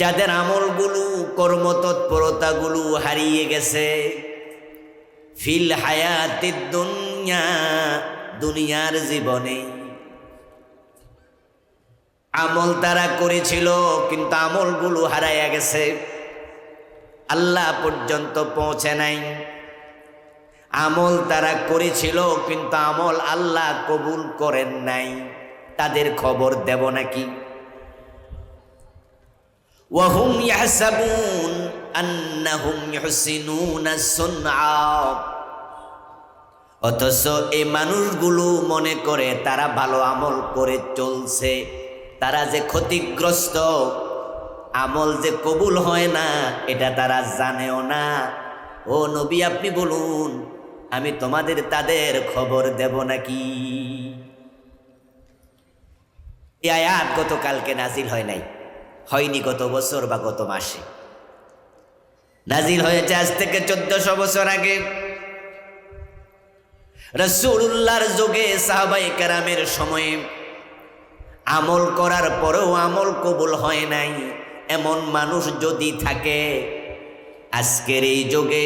যাদের আমলগুলো কর্মতৎপরতাগুলো হারিয়ে গেছে, ফিল হায়াতিদ দুনিয়া, দুনিয়ার জীবনে আমল তারা করেছিল কিন্তু আমলগুলো হারাইয়া গেছে, আল্লাহ পর্যন্ত পৌঁছে নাই। আমল তারা করেছিল কিন্তু আমল আল্লাহ কবুল করেন নাই, তাদের খবর দেব নাকি? ওয়াহুম ইয়াহসাবুন আন্নাহুম ইহসিনুনা সুনআ, অথচ এই মানুষগুলো মনে করে তারা ভালো আমল করে চলছে, তারা যে ক্ষতিগ্রস্ত, আমল যে কবুল হয় না এটা তারা জানেও না। ও নবী, আপনি বলুন, আমি তোমাদের তাদের খবর দেব নাকি? এই আয়াত গতকালকে নাজিল হয় নাই, হয়নি গত বছর বা গত মাসে, নাজিল হয়েছে আজ থেকে 1400 বছর আগে। রাসূলুল্লাহর যুগে সাহাবায়ে কেরামের সময়ে আমল করার পরেও আমল কবুল হয় নাই এমন মানুষ যদি থাকে, আজকের এই যুগে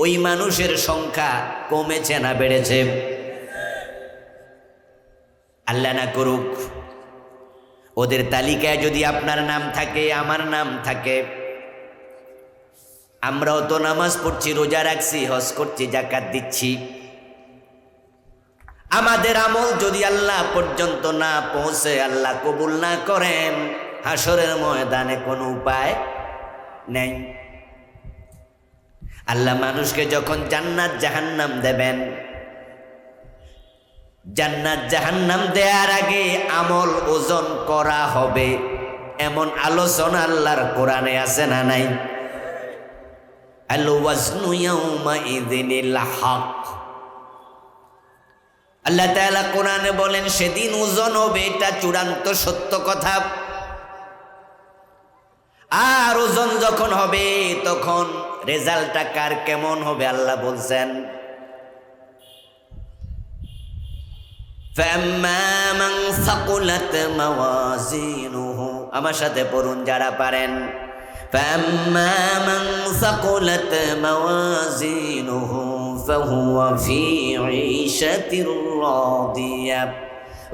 ওই মানুষের সংখ্যা কমেছে না বেড়েছে? আল্লাহ না করুক ওদের তালিকায় যদি আপনার নাম থাকে, আমার নাম থাকে। আমরাও তো নামাজ পড়ছি, রোজা রাখছি, হজ করছি, যাকাত দিচ্ছি। আমাদের আমল যদি আল্লাহ পর্যন্ত না পৌঁছে, আল্লাহ কবুল না করেন, হাসরের ময়দানে কোনো উপায় নেই। আল্লাহ মানুষকে যখন জান্নাত জাহান্নাম দেবেন, জান্নাত জাহান্নাম দেওয়ার আগে আমল ওজন করা হবে এমন আলোচনা আল্লাহর কোরআনে আছে না নাই? আল ওয়াজনু ইয়াউমাইযিনিল হক, আল্লাহ তাআলা কোরআনে বলেন সেদিন ওজন হবে, এটা চূড়ান্ত সত্য কথা। আর ওজন যখন হবে তখন রেজাল্টটা কার কেমন হবে আল্লাহ বলছেন, ফাম্মা মান সাকুলাত মাওয়াজিনুহু, আমার সাথে পড়ুন যারা পারেন। ফাম্মা মান সাকুলাত মাওয়াজিনুহু ফাহুয়া ফি ঈশাতির রাদিয়া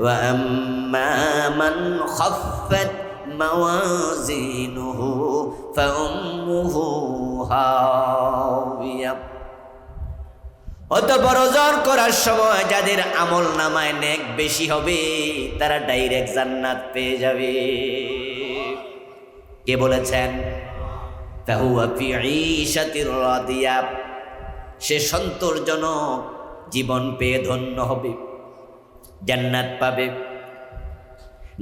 ওয়া আম্মা মান খাফফাত মাওয়াজিনুহু ফাউম্মুহু হাওিয়া। অতঃপর ওজন করার সময় যাদের আমল নামায় নেক বেশি হবে তারা ডাইরেক্ট জান্নাত পেয়ে যাবে। কে বলেছেন? ফাহুয়া ফি ঈশাতির রাদিয়া, সে সন্তোষজনক জীবন পেয়ে ধন্য হবে, জান্নাত পাবে।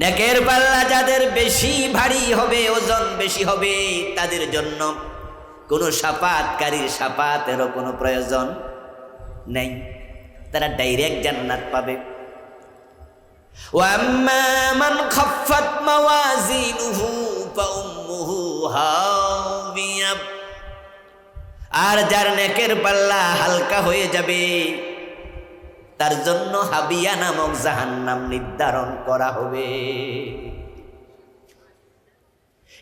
নেকের পাল্লা যাদের বেশি ভারী হবে, ওজন বেশি হবে, তাদের জন্য কোনো শাফাআতকারীর শাফাআতেরও কোনো প্রয়োজন নেই, তারা ডাইরেক্ট জান্নাত পাবে। ওয়া আম্মা মান খাফফাত মাওয়াজিনুহু ফাউম্মুহু হাওিয়া, আর যার নেকের পাল্লা হালকা হয়ে যাবে তার জন্য হাবিয়া নামক জাহান্নাম নির্ধারণ করা হবে।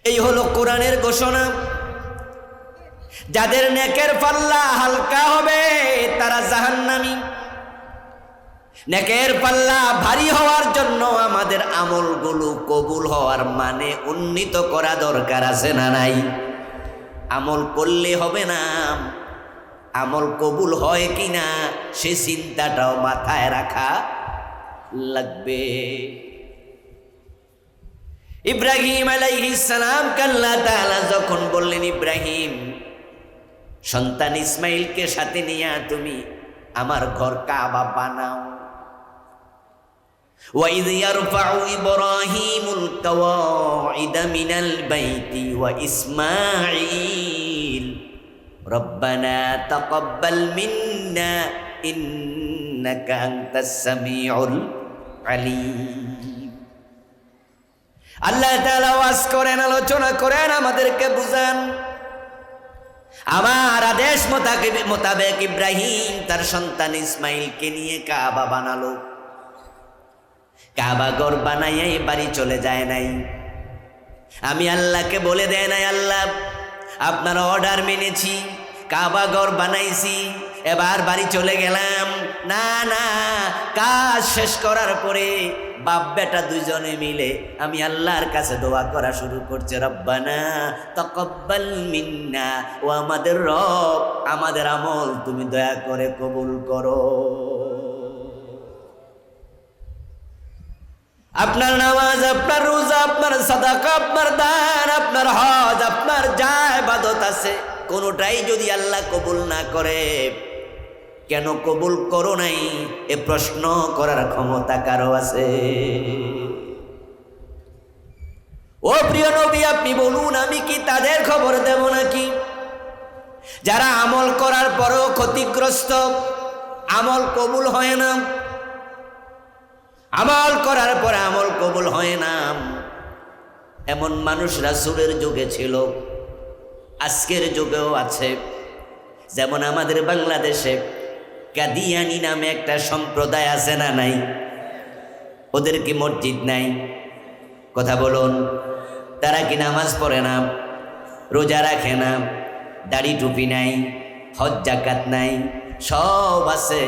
এই হলো কোরআনের ঘোষণা। যাদের নেকের পাল্লা হালকা হবে তারা জাহান্নামী। নেকের পাল্লা ভারী হওয়ার জন্য আমাদের আমলগুলো কবুল হওয়ার মানে উন্নীত করা দরকার আছে না নাই? আমল করলে হবে না, আমল কবুল হয় কিনা সে চিন্তাটাও মাথায় রাখা লাগবে। ইব্রাহিম আলাইহিস সালাম আল্লাহ তাআলা যখন বললেন, ইব্রাহিম সন্তান ইসমাইলকে সাথে নিয়ে তুমি আমার ঘর কাবা বানাও। وَإِذْ يَرْفَعُ إِبْرَاهِيمُ الْقَوَاعِدَ مِنَ الْبَيْتِ وَإِسْمَاعِيلُ رَبَّنَا تَقَبَّلْ مِنَّا إِنَّكَ أَنْتَ السَّمِيعُ الْعَلِيمُ। আল্লাহ তাআলা ওয়াজ করেন, আলোচনা করেন, আমাদেরকে বুঝান। আমার আদেশ মোতাবেক ইব্রাহিম তার সন্তান ইসমাইলকে নিয়ে কাবা বানালো। কাবা ঘর বানাইয়াই বাড়ি চলে যায় নাই, আমি আল্লাহকে বলে দেয় নাই আল্লাহ আপনার অর্ডার মেনেছি, কাবা ঘর বানাইছি, এবার বাড়ি চলে গেলাম। না না, কাজ শেষ করার পরে বাপ বেটা দুইজনে মিলে আমি আল্লাহর কাছে দোয়া করা শুরু করছে, রব্বানা তাকাব্বাল মিন্না, ও আমাদের রব, আমাদের আমল তুমি দয়া করে কবুল করো। আপনার নামাজ, আপনার রোজা, আপনার সাদাকা, আপনার দান, আপনার হজ, আপনার যা ইবাদত আছে কোনোটাই যদি আল্লাহ কবুল না করে, কেন কবুল করো নাই এ প্রশ্ন করার ক্ষমতা কারো আছে? ও প্রিয় নবী, আপনি বলুন আমি কি তাদের খবর দেব নাকি যারা আমল করার পরেও ক্ষতিগ্রস্ত, আমল কবুল হয় না, আমল করার পরে আমল কবুল হয় না। এমন মানুষ রাসূলের যুগে ছিল, আজকের যুগেও আছে। যেমন আমাদের বাংলাদেশে কাদিয়ানি নামে একটা সম্প্রদায় আছে না নাই? ওদের কি মসজিদ নাই? কথা বলুন। তারা কি নামাজ পড়ে না, রোজা রাখে না, দাড়ি টুপি নাই, হজ জাকাত নাই, সব আছে।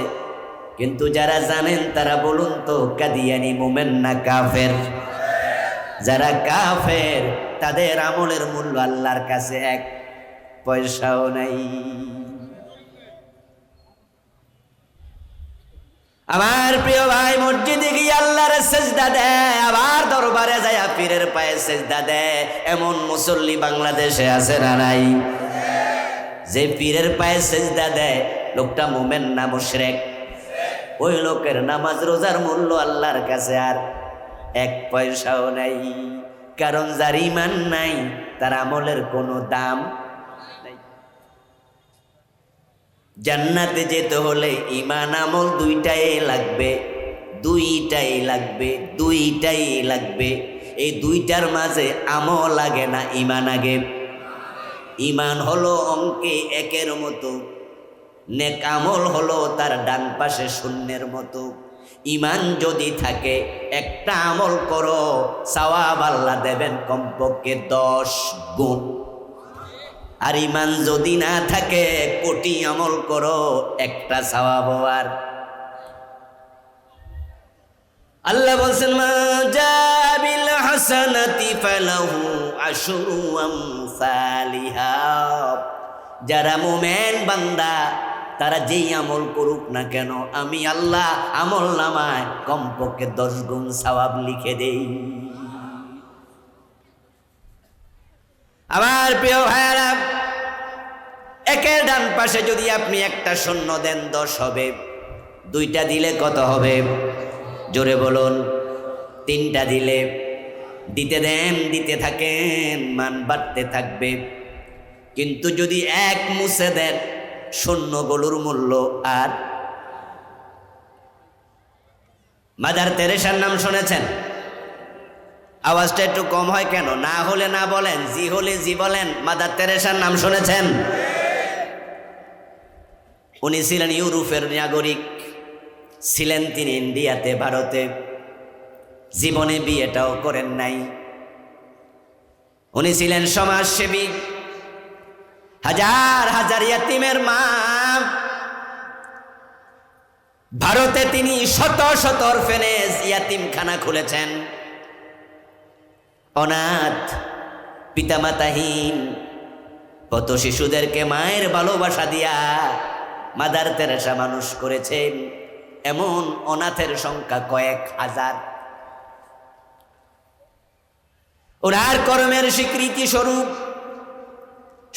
কিন্তু যারা জানেন তারা বলুন তো কাদিয়ানি মুমিন না কাফের? যারা কাফের তাদের আমলের মূল্য আল্লাহর কাছে এক পয়সাও নাই। আমার প্রিয় ভাই, মসজিদে গিয়ে আল্লাহর সেজদা দেয়, আবার দরবারে যায় পীরের পায়ে সেজদা দেয়, এমন মুসল্লি বাংলাদেশে আছে না নাই? যে পীরের পায়ে সেজদা দেয় লোকটা মুমিন না মুশরিক? ওই লোকের নামাজ রোজার মূল্য আল্লাহর কাছে আর এক পয়সাও নাই। কারণ যার ঈমান নাই তার আমলের কোনো দাম নাই। জান্নাতে যেতে হলে ঈমান আমল দুইটাই লাগবে, দুইটাই লাগবে, দুইটাই লাগবে। এই দুইটার মাঝে আমল লাগে না, ঈমান আগে। ঈমান হলো অঙ্কে একের মতো, নেক আমল হলো তার ডান পাশে শূন্যের মতো। ঈমান যদি থাকে, একটা আমল করো সওয়াব আল্লাহ দেবেন কমপক্ষে 10 গুণ। আর ঈমান যদি না থাকে, কোটি আমল করো একটা সওয়াব আর। আল্লাহ বলছেন মা জাবিল হাসানাতি ফালাহু আশরু আমসালিহা। যারা মুমিন বান্দা তারা যেই আমল করুক না কেন, আমি আল্লাহ আমল নামায় কমপক্ষে 10 গুণ সওয়াব লিখে দেই। আমার প্রিয় ভাইরা, একের ডান পাশে যদি আপনি একটা শূন্য দেন 10 হবে, দুইটা দিলে কত হবে? জোরে বলুন। 3টা দিলে, দিতে দেন, দিতে থাকেন, মান বাড়তে থাকবে। কিন্তু যদি এক মুছে দেন, শূন্যগুলোর মূল্য আর। মাদার তেরেসার নাম শুনেছেন? আওয়াজটা একটু কম হয় কেন? না হলে না বলেন, জি হলে জি বলেন। মাদার তেরেসার নাম শুনেছেন? উনি ছিলেন ইউরোপের নাগরিক, ছিলেন তিনি ইন্ডিয়াতে, ভারতে। জীবনে বিয়েটাও করেন নাই। উনি ছিলেন সমাজসেবী, হাজার হাজার ইয়াতিমের মা। ভারতে তিনি শত শত অরফেনেজ, ইয়াতিমখানা খুলেছেন। অনাথ, পিতামাতাহীন কত শিশুদেরকে মায়ের ভালোবাসা দিয়া মাদার তেরেসা মানুষ করেছেন। এমন অনাথের সংখ্যা কয়েক হাজার। ওনার কর্মের স্বীকৃতি স্বরূপ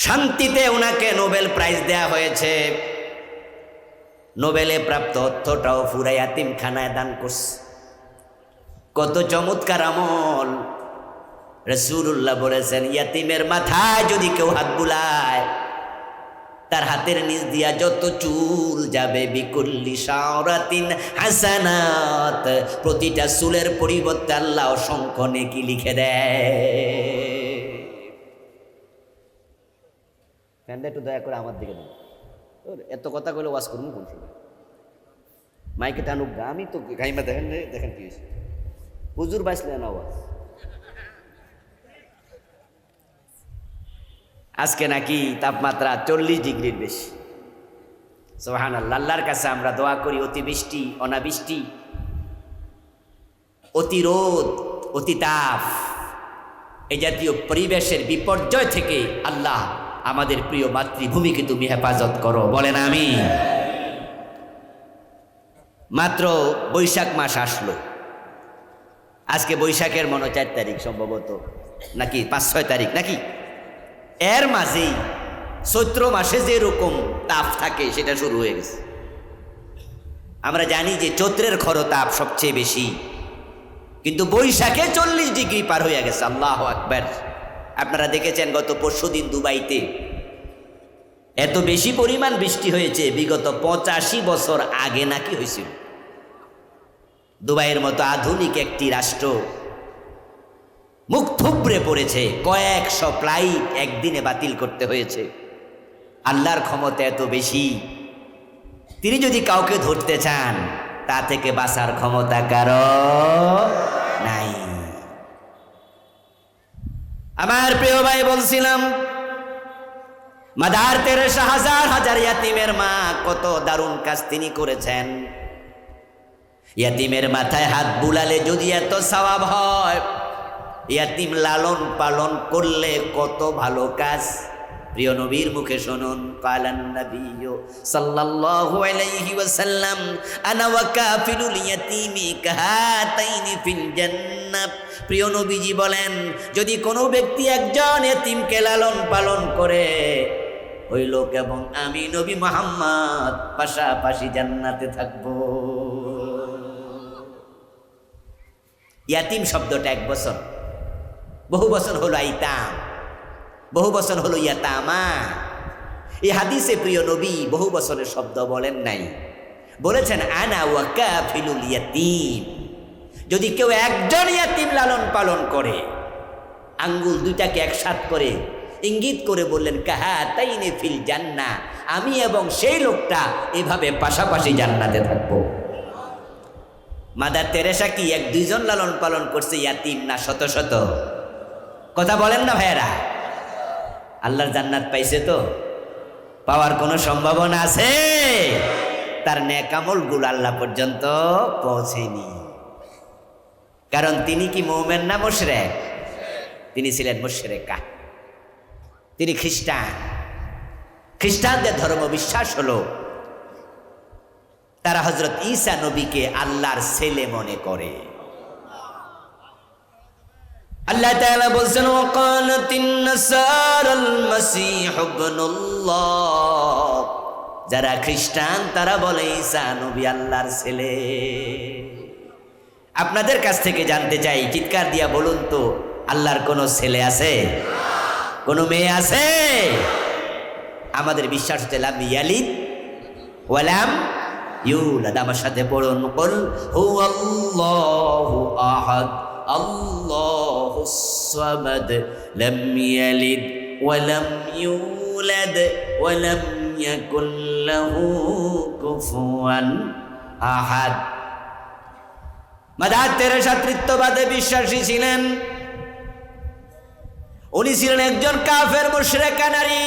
শান্তিতে ওনাকে নোবেল প্রাইজ দেয়া হয়েছে। নোবেলে প্রাপ্ত অর্থটাও পুরা ইয়াতিমখানায় দান করছে। কত চমৎকার আমল! রাসূলুল্লাহ বলেছেন, ইয়াতিমের মাথায় যদি কেউ হাত বুলায়, তার হাতের নিচ দিয়া যত চুল যাবে, বিকুল্লি শাওরাতিন হাসানাত, প্রতিটা চুলের পরিবর্তে আল্লাহ অসংখ্য নেকি লিখে দেয়। ফ্যানটা একটু দয়া করে আমার দিকে দেন। এত কথা কইলে ওয়াজ করবো কোন সময়? মাইকে টানুক গা, আমি তো গাইমা। দেখেন রে, দেখেন কি হয়েছে, হুজুর বাইসলেন আওয়াজ। আজকে নাকি তাপমাত্রা 40 ডিগ্রির বেশি। সুবহানাল্লাহ। আল্লাহর কাছে আমরা দোয়া করি অতিবৃষ্টি, অনাবৃষ্টি, অতিরোধ, অতিতাপ, এই জাতীয় পরিবেশের বিপর্যয় থেকে আল্লাহ আমাদের প্রিয় মাতৃভূমিকে তুমি হেফাজত করো, বলেন আমিন। মাত্র বৈশাখ মাস আসলো, আজকে বৈশাখের 4 তারিখ সম্ভবত, নাকি 5-6 তারিখ নাকি। এর মাঝেই চৈত্র মাসে যেরকম তাপ থাকে সেটা শুরু হয়ে গেছে। আমরা জানি যে চৈত্রের খরতাপ সবচেয়ে বেশি, কিন্তু বৈশাখে 40 ডিগ্রি পার হয়ে গেছে। আল্লাহু আকবার। আপনারা দেখেছেন গত পরশুদিন দুবাইতে এত বেশি পরিমাণ বৃষ্টি হয়েছে বিগত 85 বছর আগে নাকি হয়েছিল। দুবাইয়ের মতো আধুনিক একটি রাষ্ট্র মুখ থুবড়ে পড়েছে, কয়েকশো ফ্লাইট একদিনে বাতিল করতে হয়েছে। আল্লাহর ক্ষমতা এত বেশি, তিনি যদি কাউকে ধরতে চান তা থেকে বাঁচার ক্ষমতা কারো নাই। আমার প্রিয় ভাই, বলছিলাম মাদার তেরেসা হাজার হাজার ইয়াতিমের মা, কত দারুণ কাজ তিনি করেছেন। ইয়াতিমের মাথায় হাত বুলালে যদি এত সওয়াব হয়, ইয়াতিম লালন পালন করলে কত ভালো কাজ। প্রিয় নবীর মুখে শুনুন, কালান নবিয়্যু সাল্লাল্লাহু আলাইহি ওয়াসাল্লাম আনা ওয়া কাফিলুল ইয়াতীমি কাহাতাইনি ফিল জান্নাহ। প্রিয় নবীজি বলেন, যদি কোনো ব্যক্তি একজন ইয়াতিমকে লালন পালন করে, ওই লোক এবং আমি নবী মুহাম্মদ পাশাপাশি জান্নাতে থাকব। ইয়াতিম শব্দটা 1 বছর, বহু বছর হলো আইতাম, বহু বছর হলো ইয়াতামা। এই হাদিসে প্রিয় নবী বহু বছরের শব্দ বলেন নাই, বলেছেন আনা ওয়া কাফিলুল ইয়াতীম। যদি কেউ একজন ইয়াতিম লালন পালন করে, আঙ্গুল দুইটাকে একসাথ করে ইঙ্গিত করে বললেন কাহাতাইনি ফিল জান্নাহ, আমি এবং সেই লোকটা এভাবে পাশাপাশি জান্নাতে থাকবো। মাদার তেরেসা কি 1-2 জন লালন পালন করছে ইয়াতিম, না শত শত? কথা বলেন না ভাইয়েরা। আল্লাহর জান্নাত পাইছে তো? পাওয়ার কোনো সম্ভাবনা আছে? তার নেক আমলগুলো আল্লাহ পর্যন্ত পৌঁছেনি। কারণ তিনি কি মুমিন না মুশরিক? তিনি ছিলেন মুশরিকা, তিনি খ্রিস্টান। খ্রিস্টানদের ধর্ম বিশ্বাস হলো তারা হযরত ঈসা নবীকে আল্লাহর ছেলে মনে করে। আল্লাহ তাআলা বলেন, ওয়াকালাতিন নাসারাল মাসীহ ইবনুল্লাহ। যারা খ্রিস্টান তারা বলে ঈসা নবী আল্লাহর ছেলে। আপনাদের কাছ থেকে জানতে চাই, চিৎকার দিয়া বলুন তো, আল্লাহর কোনো ছেলে আছে? কোনো মেয়ে আছে? আমাদের বিশ্বাস হচ্ছে লাম ইয়ালিদ ওয়া লাম ইউলাদ। আমার সাথে পড়ুন, কুল হুয়াল্লাহু আহাদ আল্লাহুস সামাদ লাম ইয়ালিদ ওয়া লাম ইউলাদ ওয়া লাম ইয়াকুল লাহু কুফুয়ান আহাদ। মাদার তেরেসা তৃত্ববাদে বিশ্বাসী ছিলেন। উনি ছিলেন একজন কাফের মুশরিকা নারী।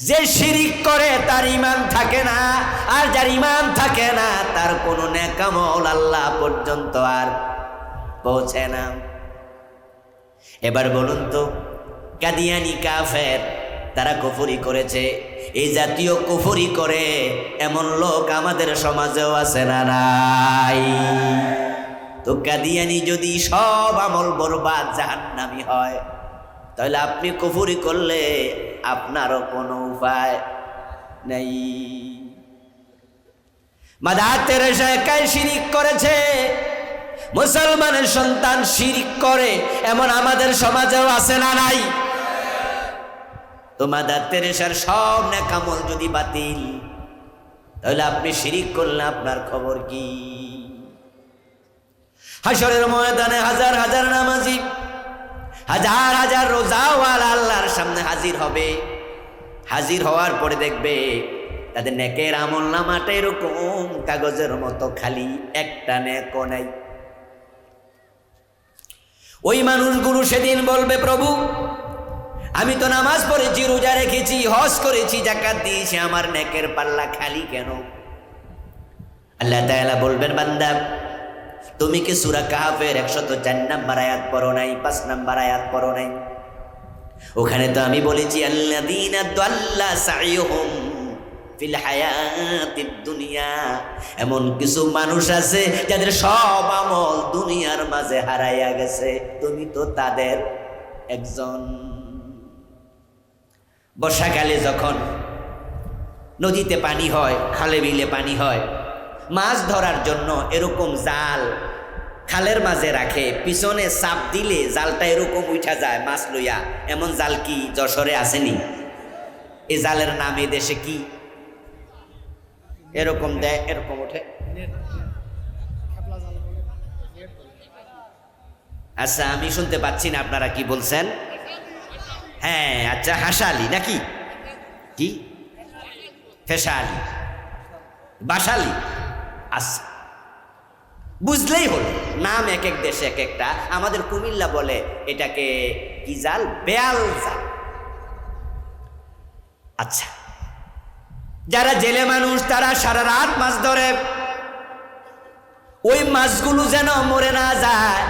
যে শিরিক করে তার ঈমান থাকে না, আর যার ঈমান থাকে না তার কোনো নেক আমল আল্লাহ পর্যন্ত আর পৌঁছে না। এবার বলুন তো, কাদিয়ানি কাফের, তারা কুফরি করেছে। এই জাতীয় কুফরি করে এমন লোক আমাদের সমাজেও আছে না নাই? তো কাদিয়ানি যদি সব আমল বরবাদ জাহান্নামী হয়, তাহলে আপনি কুফরি করলে আপনারও কোনো উপায় নেই। মাদার তেরেসা একাই শিরিক করেছে, মুসলমানের সন্তান শিরিক করে এমন আমাদের সমাজেও আছে না নাই? তো মাদার তেরেসার সব নেক আমল যদি বাতিল, তাহলে আপনি শিরিক করলে আপনার খবর কি? হাশরের ময়দানে হাজার হাজার নামাজি, হাজার হাজার রোজাওয়ালা আল্লাহর সামনে হাজির হবে। হাজির হওয়ার পরে দেখবে তাদের নেকের আমল নামাটা এরকম কাগজের মতো খালি, একটা নেকও নাই। ওই মানুষগুলো সেদিন বলবে, প্রভু আমি তো নামাজ পড়েছি, রোজা রেখেছি, হজ করেছি, যাকাত দিয়েছি, আমার নেকের পাল্লা খালি কেন? আল্লাহ তাআলা বলবেন, বান্দা তুমি কি সূরা কাহফের 104 নম্বর আয়াত পড়ো নাই? 5 নম্বর আয়াত পড়ো নাই? ওখানে তো আমি বলেছি আল্লাযীনা দাল্লা সাইয়ুহুম ফিল হায়াতিদ দুনিয়া, এমন কিছু মানুষ আছে যাদের সব আমল দুনিয়ার মাঝে হারাইয়া গেছে, তুমি তো তাদের একজন। বর্ষাকালে যখন নদীতে পানি হয়, খালে বিলে পানি হয়, মাছ ধরার জন্য এরকম জাল খালের মাঝে রাখে, পিছনে চাপ দিলে জালটা এরকম উঠা যায় মাছ লইয়া। এমন জাল কি যশোরে আসেনি? এই জালের নাম এ দেশে কি? এরকম দেয়, এরকম ওঠে। আচ্ছা, আমি শুনতে পাচ্ছি না, আপনারা কি বলছেন? হ্যাঁ, আচ্ছা, হাসালি নাকি কি? ফেসালি, বাসালি, আচ্ছা, বুঝলেই হলো। নাম এক এক দেশে এক একটা। আমাদের কুমিল্লা বলে এটাকে কি জাল? বেয়াল জাল। আচ্ছা, যারা জেলে মানুষ তারা সারা রাত মাছ ধরে, ওই মাছগুলো যেন মরে না যায়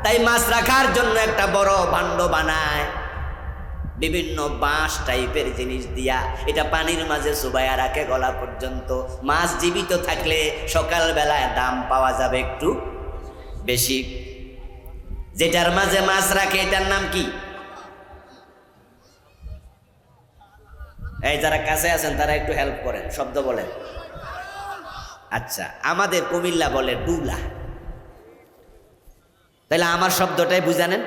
তাই মাছ রাখার জন্য একটা বড় ভাণ্ড বানায়, বিভিন্ন বাঁশ টাইপের জিনিস দিয়া। এটা পানির মাঝে চুবাইয়া রাখে গলা পর্যন্ত। মাছ জীবিত থাকলে সকালবেলায় দাম পাওয়া যাবে একটু বেশি। যেটার মাঝে মাছ রাখে এটার নাম কি? এই যারা কাছে আছেন তারা একটু হেল্প করেন, শব্দ বলেন। আচ্ছা, আমাদের কুমিল্লা বলে ডুলা। তাহলে আমার শব্দটাই বুঝানেন।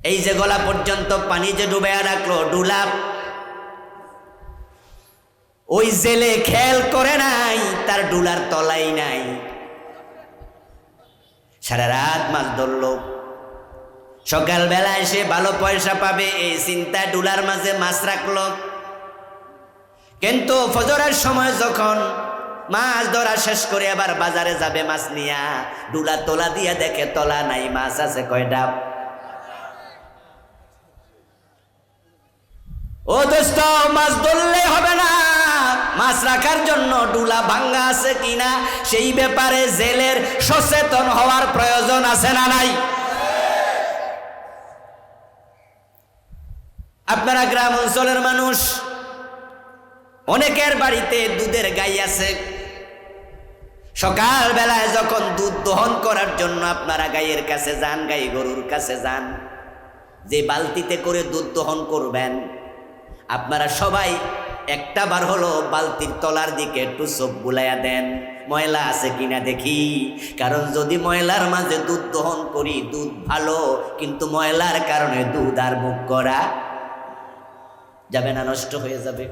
এই যে গলা পর্যন্ত পানি যে ডুবাইয়া রাখলো, ডুলা। ওই জেলে খেয়াল করে নাই তার ডুলার তলাই নাই, সারা রাত মাছ ধরলো, সকালবেলা এসে ভালো পয়সা পাবে এই চিন্তা ডুলার মাঝে মাছ রাখলো। কিন্তু ফজরের সময় যখন মাছ ধরা শেষ করে আবার বাজারে যাবে মাছ নিয়া, ডুলা তোলা দিয়া দেখে তলা নাই, মাছ আছে কয়টা? ও দোস্ত, মাছ ধরলে হবে না, মাছ রাখার জন্য ডুলা ভাঙ্গা আছে কিনা সেই ব্যাপারে জেলের সচেতন হওয়ার প্রয়োজন আছে না নাই? আপনারা গ্রাম অঞ্চলের মানুষ, অনেকের বাড়িতে দুধের গাই আছে। সকাল বেলায় যখন দুধ দহন করার জন্য আপনারা গাইয়ের কাছে যান, গাই গরুর কাছে যান, যে বালতিতে করে দুধ দহন করবেন, আপনারা সবাই একটা বার হলো বালতির তলার দিকে একটু চোখ বুলাইয়া দেন, ময়লা আছে কিনা দেখি। কারণ যদি ময়লার মাঝে দুধ দহন করি, দুধ ভালো, কিন্তু ময়লার কারণে দুধ আর মুখ করা যাবে না, নষ্ট হয়ে যাবে।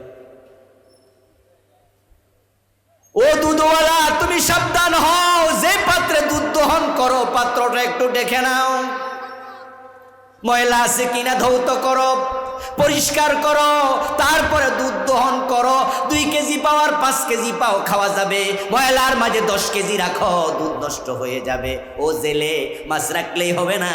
ও দুধওয়ালা, তুমি সাবধান হও, যে পাত্রে দুধ দহন করো পাত্রটা একটু দেখে নাও, ময়লা আছে কিনা ধৌত করো, পরিষ্কার করো, তারপরে দুধ দহন করো। 2 কেজি পাওয়ার 5 কেজি পাও, খাওয়া যাবে। ময়লার মাঝে 10 কেজি রাখো, দুধ নষ্ট হয়ে যাবে। ও জেলে, মাছ রাখলেই হবে না,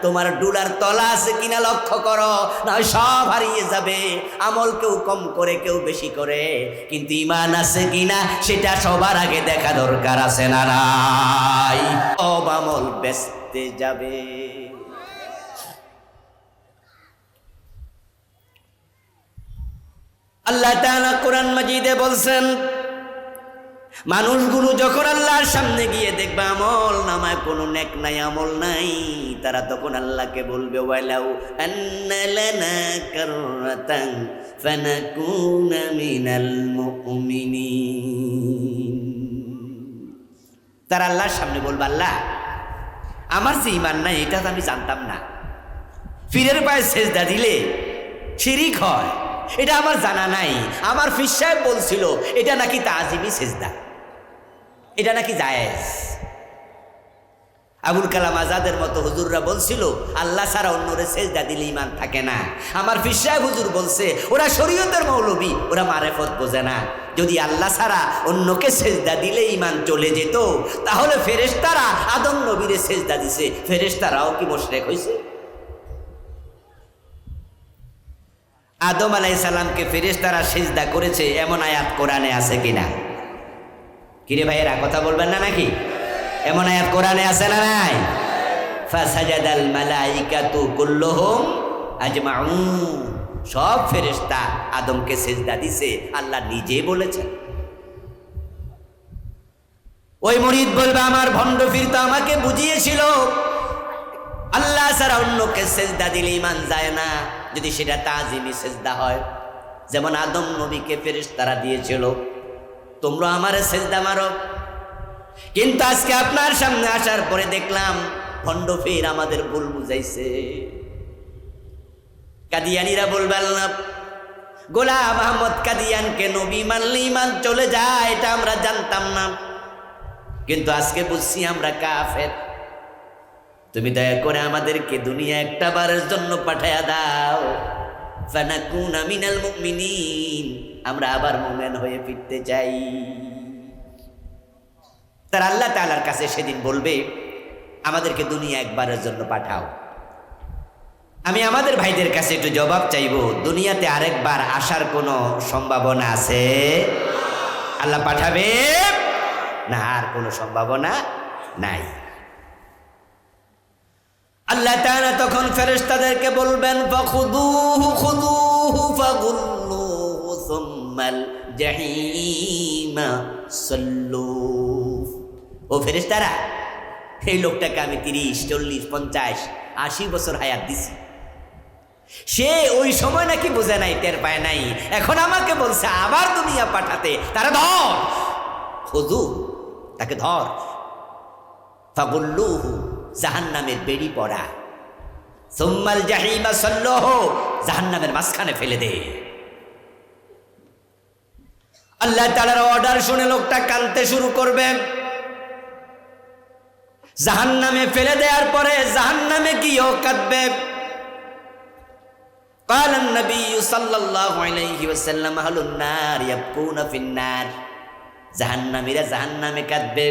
তোমার ডুলার তলা আছে কিনা লক্ষ্য করো, না সব হারিয়ে যাবে। আমল কেউ কম করে, কেউ বেশি করে, কিন্তু ঈমান আছে কিনা সেটা সবার আগে দেখা দরকার আছে না নাই? সব আমল বেচতে যাবে। আল্লাহ তাআলা কোরআন মাজিদে বলছেন, মানুষগুলো যখন আল্লাহর সামনে গিয়ে দেখবে আমল নামায় কোনো নেক নাই, আমল নাই, তারা তখন আল্লাহকে বলবে, ওয়ালাউ আন্না লানা কাররাতান ফানাকুনা মিনাল মুমিনিন। তারা আল্লাহর সামনে বলবে, আল্লাহ আমার যে ঈমান নাই এটা তো আমি জানতাম না, পীরের পায়ে সেজদা দিলে শিরিক হয় এটা আমার জানা নাই, আমার পীর সাহেব বলছিল এটা নাকি তাজিমি সেজদা, এটা নাকি জায়েজ। আবুল কালাম আজাদের মতো হুজুররা বলছিল আল্লাহ ছাড়া অন্যরে সেজদা দিলে ঈমান থাকে না। আমার পীর সাহেব হুজুর বলছে ওরা শরীয়তের মৌলবী, ওরা মারেফত বোঝে না। যদি আল্লাহ ছাড়া অন্যকে সেজদা দিলে ঈমান চলে যেত, তাহলে ফেরেশতারা আদম নবীরে সেজদা দিছে, ফেরেশতারাও কি মুশরিক হইছে? আদম আলাইহিস সালামকে ফেরেশতারা সিজদা করেছে এমন আয়াত কোরআনে আছে কিনা? কিরে ভাইয়েরা কথা বলবেন না নাকি? এমন আয়াত কোরআনে আছে না নাই? ফাসাজাদাল মালাইকাতু কুল্লুহুম আজমাউন, সব ফেরেশতা আদমকে সিজদা দিছে, আল্লাহ নিজেই বলেছেন। ওই মুরিদ বলবে আমার ভণ্ড পীর তো আমাকে বুঝিয়েছিল আল্লাহ ছাড়া অন্যকে সিজদা দিলে ঈমান যায় না, যদি সেটা তাজিমি সিজদা হয়, যেমন আদম নবীকে ফেরেশতারা দিয়েছিল, তোমরা আমারে সিজদা মারো। কিন্তু আজকে আপনার সামনে আসার পরে দেখলাম ভণ্ড পীর আমাদের ভুল বুঝাইছে। কাদিয়ানীরা বলবেন না গোলাম আহমদ কাদিয়ানকে নবী মানলে ঈমান চলে যায়, এটা আমরা জানতাম না, কিন্তু আজকে বুঝছি আমরা কাফের। তুমি দয়া করে আমাদেরকে দুনিয়া একটা বারের জন্য পাঠায়া দাও, ফানাকুনা মিনাল মুমিনিন, আমরা আবার মুমিন হয়ে ফিরতে চাই। তার আল্লাহ তাআলার কাছে সেদিন বলবে আমাদেরকে দুনিয়া একবারের জন্য পাঠাও। আমি আমাদের ভাইদের কাছে একটু জবাব চাইবো, দুনিয়াতে আরেকবার আসার কোনো সম্ভাবনা আছে? আল্লাহ পাঠাবে না, আর কোনো সম্ভাবনা নাই। আল্লাহ তাআলা তখন ফেরেশতাদেরকে বলবেন ফাখুদুহু খুদুহু ফাগুল্লুহু সুম্মাল জাহিমা সাল্লু। ও ফেরেশতারা, এই লোকটাকে আমি 30, 40, 50, 80 বছর হায়াত দিছি, সে ওই সময় নাকি বোঝে নাই, টের পায় নাই, এখন আমাকে বলছে আবার দুনিয়া পাঠাতে, তারা ধর, খুদু, তাকে ধর, ফাগুল্লুহু, জাহান্নামের বেড়ি পড়া, সুম্মাল জাহিমা সাল্লুহু, জাহান্নামের মাঝখানে ফেলে দে। আল্লাহ তাআলার অর্ডার শুনে লোকটা কাঁদতে শুরু করবে। জাহান্নামে ফেলে দেওয়ার পরে জাহান্নামে গিয়েও কাঁদবে। قال النبي صلى الله عليه وسلم أهل النار يبكون في النار, জাহান্নামীরা জাহান্নামে কাঁদবে,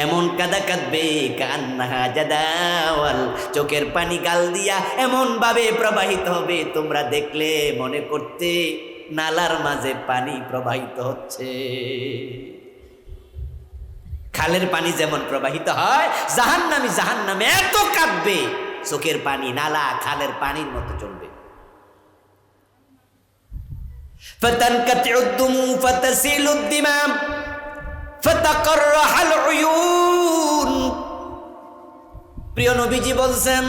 এমন কাদা কাঁদবে কান্নাহা জাদাওয়াল, চোখের পানি গাল দিয়া এমন ভাবে প্রবাহিত হবে তোমরা দেখলে মনে করতে নালার মাঝে পানি প্রবাহিত হচ্ছে। খালের পানি যেমন প্রবাহিত হয়, জাহান্নামে এত কাঁদবে, চোখের পানি নালা খালের পানির মতো চলবে। ফাতানকাতিউদ দুমু ফাতাসিলুদ দিমাম ফাতাকাররাহাল উয়ুন। প্রিয় নবীজি বলছেন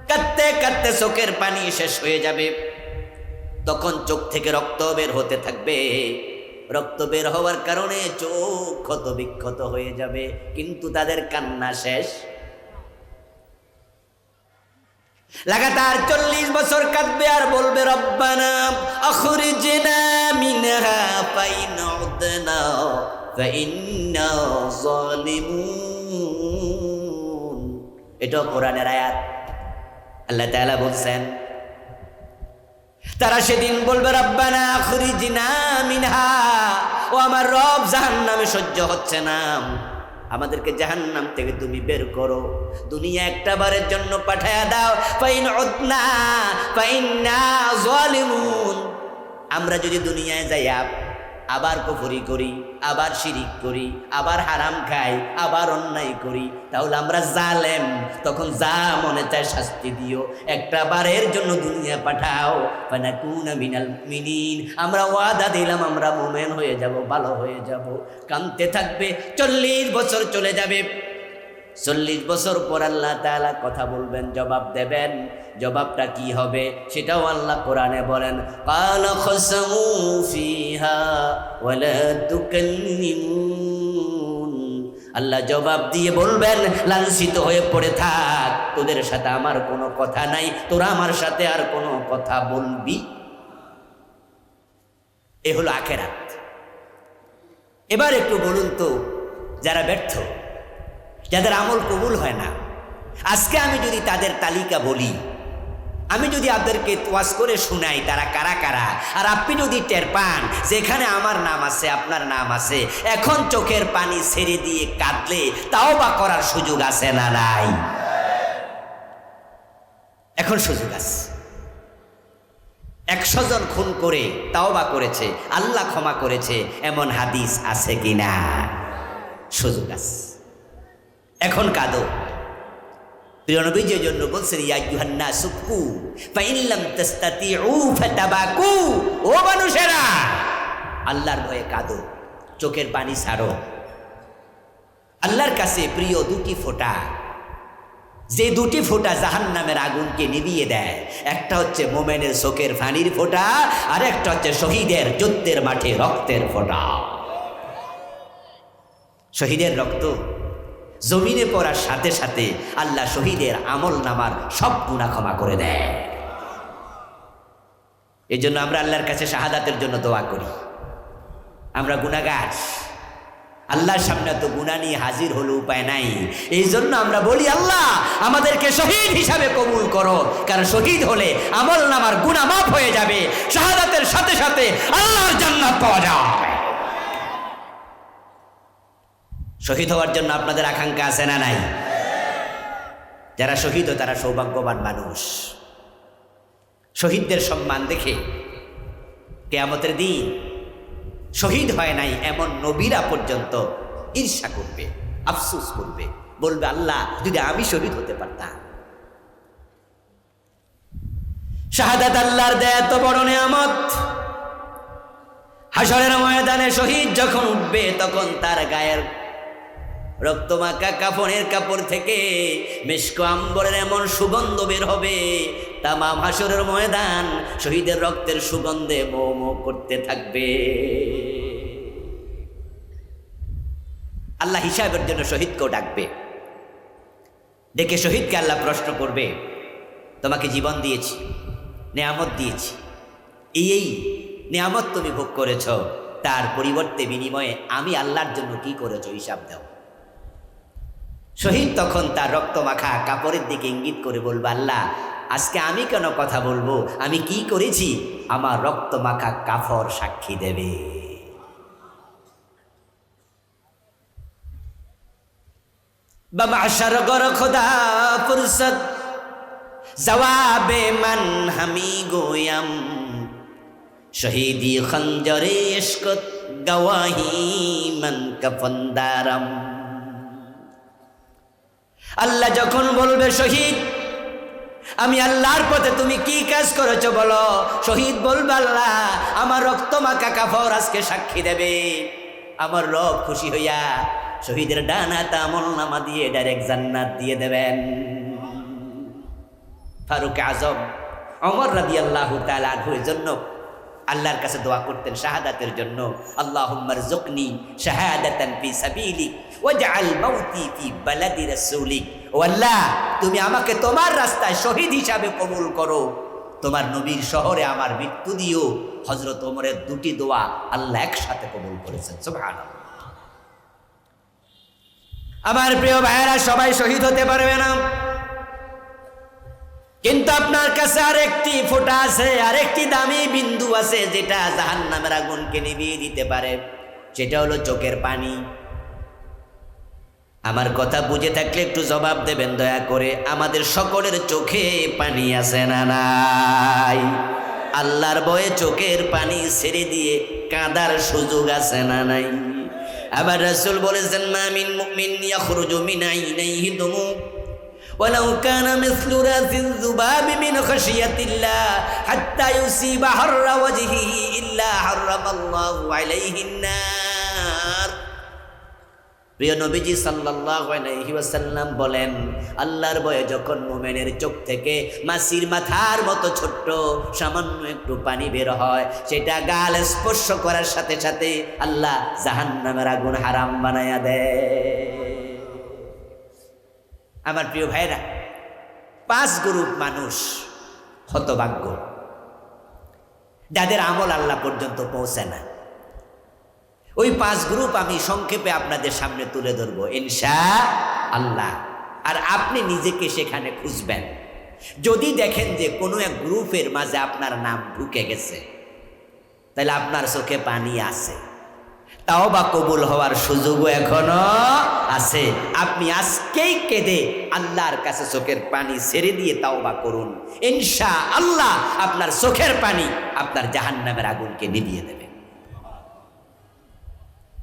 কাঁদতে কাঁদতে চোখের পানি শেষ হয়ে যাবে, তখন চোখ থেকে রক্ত বের হতে থাকবে, রক্ত বের হওয়ার কারণে চোখ ক্ষত বিক্ষত হয়ে যাবে, কিন্তু তাদের কান্না শেষ। লাগাতার 40 বছর কাঁদবে আর বলবে রব্বানা আখরিজনা মিনহা ফাইন উদনা ফাইন্না যালিমুন। এটা কোরআনের আয়াত। আল্লাহ তাআলা বলছেন তারা সেদিন বলবে রব্বানা আখরিজনা মিনহা, ও আমার রব জাহান্নামে সহ্য হচ্ছে না, আমাদেরকে জাহান্নাম থেকে তুমি বের করো, দুনিয়া একটা বারের জন্য পাঠায়া দাও, ফাইন উদনা ফাইন্না যালিমুন। আমরা যদি দুনিয়ায় যাইয়া আবার কুফরি করি, আবার শিরিক করি, আবার হারাম খাই, আবার অন্যায় করি, তাহলে আমরা জালেম, তখন যা মনে চায় শাস্তি দিও, একটা বারের জন্য দুনিয়া পাঠাও, ফানাকুনা মিনাল মুমিনিন, আমরা ওয়াদা দিলাম আমরা মুমিন হয়ে যাব, ভালো হয়ে যাব। কাঁদতে থাকবে, 40 বছর চলে যাবে, 40 বছর পর আল্লাহ তাআলা কথা বলবেন, জবাব দেবেন। জবাবটা কি হবে সেটাও আল্লাহ কোরআনে বলেন, ক্বালা খাসামু ফিহা ওয়ালা তুকাল্লিমুন। আল্লাহ জবাব দিয়ে বলবেন লাঞ্ছিত হয়ে পড়ে থাক, তোদের সাথে আমার কোনো কথা নাই, তোরা আমার সাথে আর কোনো কথা বলবি। এ হলো আখিরাত। এবার একটু বলুন তো, যারা ব্যর্থ, যাদের আমল কবুল হয় না, আজকে আমি যদি তাদের তালিকা বলি, আমি যদি আপনাদেরকে ওয়াজ করে শুনাই তারা কারা কারা, আর আপনি যদি টের পান যেখানে আমার নাম আছে আপনার নাম আছে, এখন চোখের পানি ছেড়ে দিয়ে কাঁদলে তাওবা করার সুযোগ আছে না নাই? এখন সুযোগ আছে। 100 জন খুন করে তাওবা করেছে, আল্লাহ ক্ষমা করেছে, এমন হাদিস আছে কিনা? সুযোগ আছে, এখন কাঁদো। প্রিয় নবীর জন্য বলছেন ইয়া আইয়ুহান নাসু কু ফাইন লাম তাস্তাতিউ ফাতাবাকু। ও মানুষেরা, আল্লাহর ভয়ে কাঁদো, চোখের পানি ছাড়ো। আল্লাহর কাছে প্রিয় দুটি ফোঁটা, যে দুটি ফোঁটা জাহান্নামের আগুনকে নিভিয়ে দেয়, একটা হচ্ছে মোমেনের চোখের পানির ফোঁটা, আর একটা হচ্ছে শহীদের যুদ্ধের মাঠে রক্তের ফোঁটা। শহীদের রক্ত জমিনে পড়ার সাথে সাথে আল্লাহ শহীদের আমল নামার সব গুনাহ ক্ষমা করে দেয়। এই জন্য আমরা আল্লাহর কাছে শাহাদাতের জন্য দোয়া করি। আমরা গুনাহগার, আল্লাহর সামনে তো গুনাহ নিয়ে হাজির হলো, উপায় নাই। এই জন্য আমরা বলি, আল্লাহ আমাদেরকে শহীদ হিসাবে কবুল করো, কারণ শহীদ হলে আমল নামার গুনাহ মাফ হয়ে যাবে, শাহাদাতের সাথে সাথে আল্লাহর জান্নাত পাওয়া যায়। শহীদ হওয়ার জন্য আপনাদের আকাঙ্ক্ষা আছে না নাই? যারা শহীদ তারা সৌভাগ্যবান মানুষ। শহীদদের সম্মান দেখে কিয়ামতের দিন শহীদ হয় নাই এমন নবীরা পর্যন্ত ঈর্ষা করবে, আফসোস করবে, বলবে আল্লাহ যদি আমি শহীদ হতে পারতাম। শাহাদাত আল্লাহর দেয়া এত বড় নিয়ামত। হাশরের ময়দানে শহীদ যখন উঠবে, তখন তার গায়ের রক্তমাখা কাফনের কাপড় থেকে মিশক আম্বরের এমন সুগন্ধ বের হবে, তামাম হাশরের ময়দান শহীদের রক্তের সুগন্ধে মো মো করতে থাকবে। আল্লাহ হিসাবের জন্য শহীদকেও ডাকবে, ডেকে শহীদকে আল্লাহ প্রশ্ন করবে, তোমাকে জীবন দিয়েছি, নেয়ামত দিয়েছি, এই নেয়ামত তুমি ভোগ করেছ, তার পরিবর্তে বিনিময়ে আমি আল্লাহর জন্য কি করেছ হিসাব দাও। শহীদ তখন তার রক্তমাখা কাপড়ের দিকে ইঙ্গিত করে বলবে, আল্লাহ আজকে আমি কেন কথা বলবো, আমি কি করেছি আমার রক্তমাখা কাপড় সাক্ষী দেবে। বামাশার গর খোদা ফুরসত জবাবে মান হামি গোয়াম, শহীদি খঞ্জরে ইশকত গওয়াহি মান কফনদারম। আল্লাহ যখন বলবে শহীদ আমি আল্লাহর পথে তুমি কি কাজ করেছো বলো, শহীদ বলবে আল্লাহ আমার রক্তমাখা কাপড় আজকে সাক্ষী দেবে। আমার রব খুশি হইয়া শহীদের ডান হাতে আমলনামা দিয়ে ডাইরেক্ট জান্নাত দিয়ে দেবেন। ফারুক আজম ওমর রাদিয়াল্লাহু তাআলা আনহুর জন্য আল্লাহর কাছে দোয়া করতেন শাহাদাতের জন্য, আল্লাহুম্মা রযুকনি শাহাদাতান ফি সাবিলিক ওয়াজআল মাউতি ফি বালাদি রাসূলিক। ও আল্লাহ তুমি আমাকে তোমার রাস্তায় শহীদ হিসাবে কবুল করো, তোমার নবীর শহরে আমার মৃত্যু দিও। হযরত ওমরের দুটি দোয়া আল্লাহ একসাথে কবুল করেছেন, সুবহানাল্লাহ। আমার প্রিয় ভাইয়েরা, সবাই শহীদ হতে পারবে না, কিন্তু আপনার কাছে আরেকটি ফোঁটা আছে, আরেকটি দামি বিন্দু আছে, যেটা জাহান্নামের আগুনকে নিভিয়ে দিতে পারে, সেটা হলো চোখের পানি। আমার কথা বুঝে থাকলে একটু জবাব দেবেন দয়া করে, আমাদের সকলের চোখে পানি আছে না নাই? আল্লাহর ভয়ে চোখের পানি ছেড়ে দিয়ে কাঁদার সুযোগ আছে না নাই? আবার রাসূল বলেছেন, মা মিন মুমিন ইয়াখরুজু মিন আইনাইহি দুমু ওয়ালাউ কানা মিসলু রাসিল যুবাবি মিন খাশিয়াতিল্লাহ হাত্তা ইউসিবা হাররা ওয়াজহিহি ইল্লা হারামাল্লাহু আলাইহিন নার। প্রিয় নবীজি সাল্লাল্লাহু আলাইহি ওয়াসাল্লাম বলেন, আল্লাহর ভয়ে যখন মুমিনের চোখ থেকে মাছির মাথার মতো ছোট্ট সামান্য একটু পানি বের হয়, সেটা গাল স্পর্শ করার সাথে সাথে আল্লাহ জাহান্নামের আগুন হারাম বানায়া দেয়। আমার প্রিয় ভাইরা, 5 গ্রুপ মানুষ হতভাগ্য, যাদের আমল আল্লাহ পর্যন্ত পৌঁছে না। ওই 5 গ্রুপ আমি সংক্ষেপে আপনাদের সামনে তুলে ধরবো ইনশাআল্লাহ। আর আপনি নিজেকে সেখানে খুঁজবেন। যদি দেখেন যে কোনো এক গ্রুপের মাঝে আপনার নাম ঢুকে গেছে, তাহলে আপনার চোখে পানি আছে, তাওবা কবুল হওয়ার সুযোগও এখনো আছে। আপনি আজকেই কেঁদে আল্লাহর কাছে চোখের পানি ছেড়ে দিয়ে তাওবা করুন, ইনশাআল্লাহ আপনার চোখের পানি আপনার জাহান্নামের আগুনকে নিভিয়ে দেবে।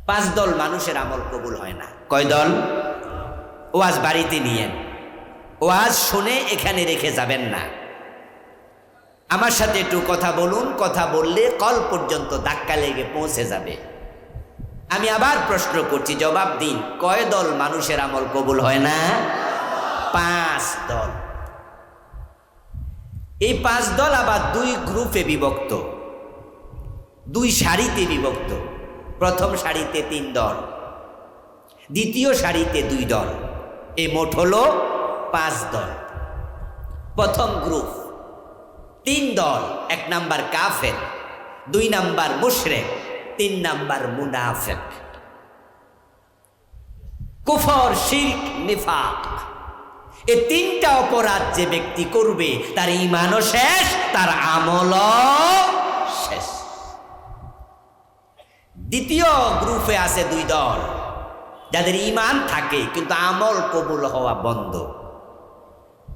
5 দল মানুষের আমল কবুল হয় না। কয় দল? ওয়াজ বাড়িতে নিয়েন, ওয়াজ শুনে এখানে রেখে যাবেন না। আমার সাথে একটু কথা বলুন, কথা বললে কল পর্যন্ত ধাক্কা লেগে পৌঁছে যাবে। আমি আবার প্রশ্ন করছি, জবাব দিন। কয় দল মানুষের আমল কবুল হয় না? 5 দল। এই 5 দল আবার 2 গ্রুপে বিভক্ত, 2 সারিতে বিভক্ত। প্রথম সারিতে 3 দল, দ্বিতীয় সারিতে 2 দল, এই মোট হলো 5 দল। প্রথম গ্রুপ 3 দল। 1 নাম্বার কাফের, 2 নাম্বার মুশরিক, 3 নাম্বার মুনাফিক। কুফর, শিরক, নিফাক, এই 3টা অপরাধ যে ব্যক্তি করবে তার ঈমানও শেষ, তার আমলও শেষ। দ্বিতীয় গ্রুপে আছে 2 দল, যাদের ঈমান থাকে কিন্তু আমল কবুল হওয়া বন্ধ।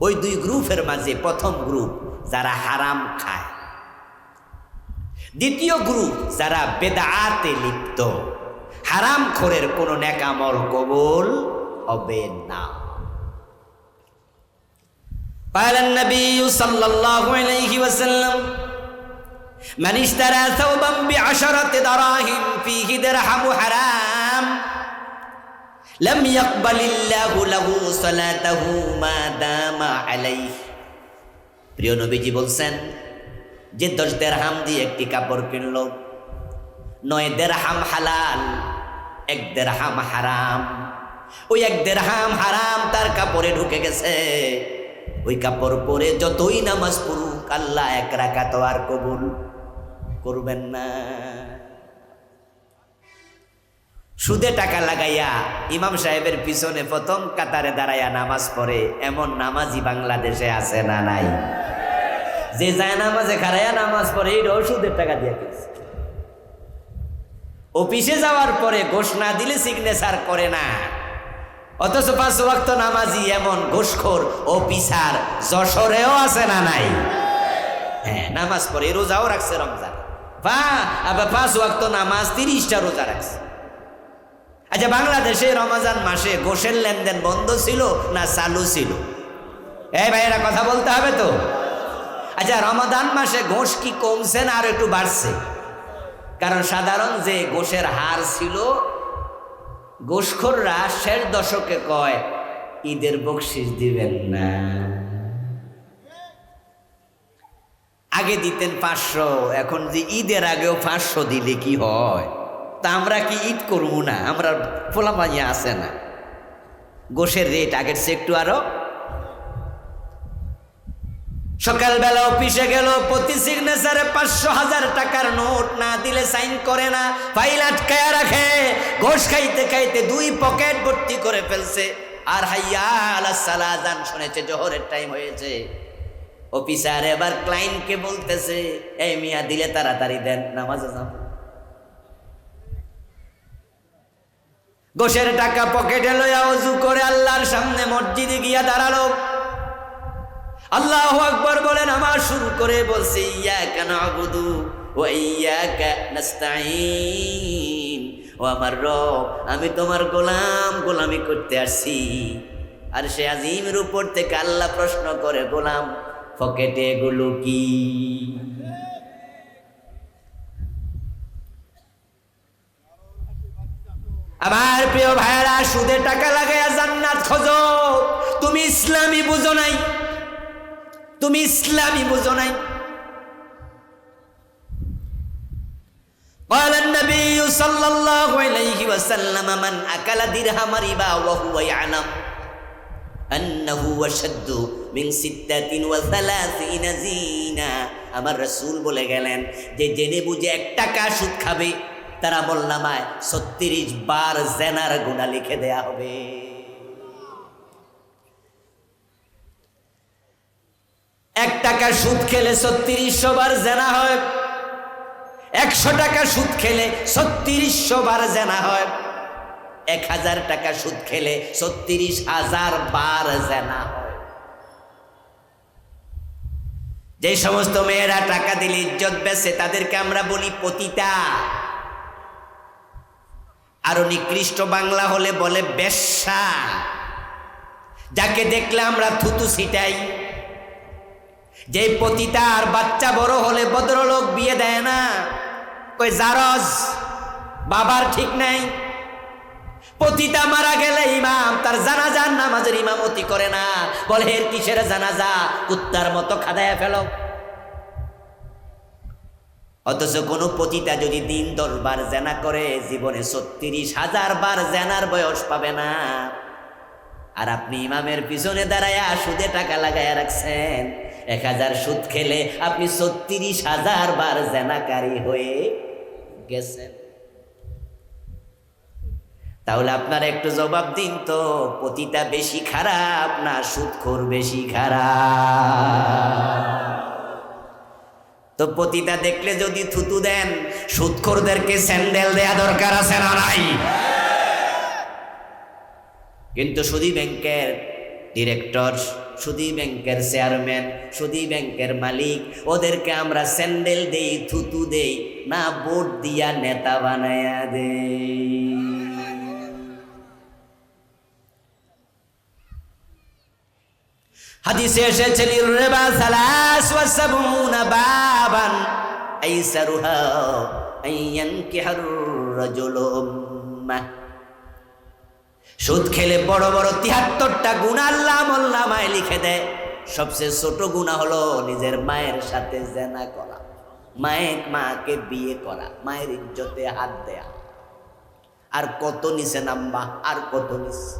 ওই 2 গ্রুপের মাঝে প্রথম গ্রুপ যারা হারাম খায়, দ্বিতীয় গ্রুপ যারা বেদাতে লিপ্ত। হারাম খোরের কোন নেক আমল কবুল হবে না। قال النبي صلى الله عليه وسلم من اشترى ثوبا ب10 دراهم فيه درهم حرام لم يقبل الله له صلاته ما دام عليه। প্রিয় নবীজি বলছেন, যে 10 দিরহাম দিয়ে একটি কাপড় কিনলো, 9 দিরহাম হালাল, 1 দিরহাম হারাম। ওই 1 দিরহাম হারাম তার কাপড়ে ঢুকে গেছে। ওই কাপড় পরে যতই নামাজ পড়ুক, আল্লাহ 1 রাকাত আর কবুল করবেন না। সুদে টাকা লাগাইয়া ইমাম সাহেবের পিছনে প্রথম কাতারে দাঁড়াইয়া নামাজ পড়ে এমন নামাজি বাংলাদেশে আছে না নাই? যে যায় নামাজে খারাইয়া নামাজ পড়ে এটাও সুদের টাকা দিয়ে কিনছে। অফিসে যাওয়ার পরে ঘোষ না দিলে সিগনেচার করে না, অথচ 5 ওয়াক্ত নামাজি এমন ঘুষখোর অফিসার যশোরেও আছে না নাই? হ্যাঁ, নামাজ পড়ে, রোজাও রাখছে, রমজান 5 ওয়াক্ত নামাজ, 30টা রোজা রাখছে। আচ্ছা, বাংলাদেশে রমজান মাসে ঘোষের লেনদেন বন্ধ ছিল না চালু ছিল? এই ভাইয়েরা কথা বলতে হবে তো। আচ্ছা, রমাদান মাসে ঘোষ কি কমছে না আর একটু বাড়ছে? কারণ সাধারণ যে ঘোষের হার ছিল, ঘোষখোররা শেষ দশকে কয় ঈদের বকশিস দিবেন না। আগে দিতেন 500, এখন যে ঈদের আগেও 500 দিলে কি হয়? তা আমরা কি ঈদ করবো না? আমরা পোলাপাইয়া আছে না? গোশের রেট আগের চেয়ে একটু আরো। সকালবেলা অফিসে গেল, প্রতি সিগনেচারে 500,000 টাকার নোট না দিলে সাইন করে না, ফাইল আটকায়া রাখে। ঘোষ খাইতে খাইতে 2 পকেট ভর্তি করে ফেলছে। আর হাইয়া আলাস সালাহ আযান শুনেছে, জোহরের টাইম হয়েছে। অফিসার এবার ক্লায়েন্টকে বলতেছে, এই মিয়া দিলে তাড়াতাড়ি দেন, নামাজে যাব। ঘোষের টাকা পকেটে লইয়া ওযু করে আল্লাহর সামনে মসজিদে গিয়া দাঁড়ালো। আল্লাহু আকবার বলে নামাজ শুরু করে বলছে, ইয়াকা না'বুদু ওয়া ইয়াকা নাস্তাঈন। ও আমার রব, আমি তোমার গোলাম, গোলামি করতে আসছি। আর সে আজিমের উপর থেকে আল্লাহ প্রশ্ন করে, গোলাম পকেটে এগুলো কি? আমার প্রিয় ভাইরা, সুদে টাকা লাগাইয়া জান্নাত খোঁজো। তুমি ইসলামী বুঝো নাই, তুমি ইসলামী বুঝো নাই। قال النبي صلى الله عليه وسلم من أكل درهم ربا وهو يعلم أنه أشد من 36 زينا। আমার রাসূল বলে গেলেন যে জেনে বুঝে 1 টাকা সুদ খাবে তার আমলনামায় 36 বার জেনার গুনাহ লিখে দেয়া হবে। 1 টাকা সুদ খেলে 3600 বার জেনা হয়। 100 টাকা সুদ খেলে 3600 বার জেনা হয়, 1000 টাকা সুদ খেলে 36,000 বার জেনা হয়। যে সমস্ত মেয়েরা টাকা দিলে ইজ্জত বেচে তাদেরকে আমরা বলি পতিতা। আরো নিকৃষ্ট বাংলা হলে বলে বেশ্যা। যাকে দেখলে আমরা থুতু ছিটাই। যে পতিতা আর বাচ্চা বড় হলে ভদ্রলোক বিয়ে দেয় না, কই জারজ, বাবার ঠিক নাই। পতিতা মারা গেলে ইমাম তার জানাজার নামাজের ইমামতি করে না, বলে এর কিসের জানাজা, কুত্তার মতো খাদায়া ফেলো। অথচ কোন পতিতা যদি দিন 10 বার জেনা করে জীবনে 36,000 বার জেনার বয়স পাবে না। আর আপনি ইমামের পিছনে দাঁড়ায়া সুদে টাকা লাগায়া রাখছেন, 1000 সুদ খেলে আপনি 36,000 বার জেনাকারী হয়ে গেছেন। তাহলে আপনারা একটু জবাব দিন তো, পতিতা বেশি খারাপ না সুদখোর বেশি খারাপ? তো পতিতা দেখলে যদি থুতু দেন, সুদখোরদেরকে স্যান্ডেল দেয়া দরকার আছে না নাই? কিন্তু সুদী ব্যাংকের ডিরেক্টর, সুদী ব্যাংকের চেয়ারম্যান, সুদী ব্যাংকের মালিক, ওদেরকে আমরা স্যান্ডেল দেই, থুতু দেই না, ভোট দিয়া নেতা বানায়া দেই। হাদিসে এসেছে রিবা সালাস ওয়া সাবুনা বাবান আইসারুহা আইয়ানকিহার রাজুলু উম্মাহ। সুদ খেলে বড় বড় 73টা গুনাহ আল্লাহ আমলনামায় লিখে দেয়। সবচেয়ে ছোট গুনাহ হলো নিজের মায়ের সাথে জিনা করা, মাকে বিয়ে করা, মায়ের ইজ্জতে হাত দেয়া। আর কত নিচে নাম্বা, আর কত নিচে।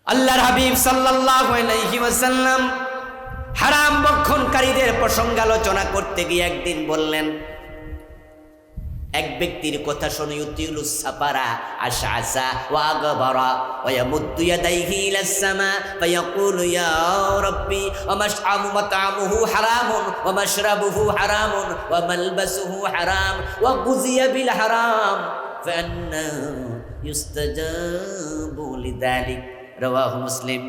আল্লাহর হাবিব সাল্লাল্লাহু আলাইহি ওয়াসাল্লাম হারাম ভক্ষণকারীদের প্রসঙ্গ আলোচনা করতে গিয়ে একদিন বললেন, এক ব্যক্তির কথা শুনে ইউতিলুস সাফারা আশআসা ওয়া আগবারা ওয়া ইয়ামুদ্দু ইয়াদাইহি ইলাস সামা ফায়াকুলু ইয়া রাব্বি ওয়া মাশআমু মাতআমুহু হারামুন ওয়া মাশরাবুহু হারামুন ওয়া মালবাসুহু হারাম ওয়া গুযিয়া বিল হারাম ফাআন্না ইউস্তাজাবু লিযালিক। রাওয়াহু মুসলিম।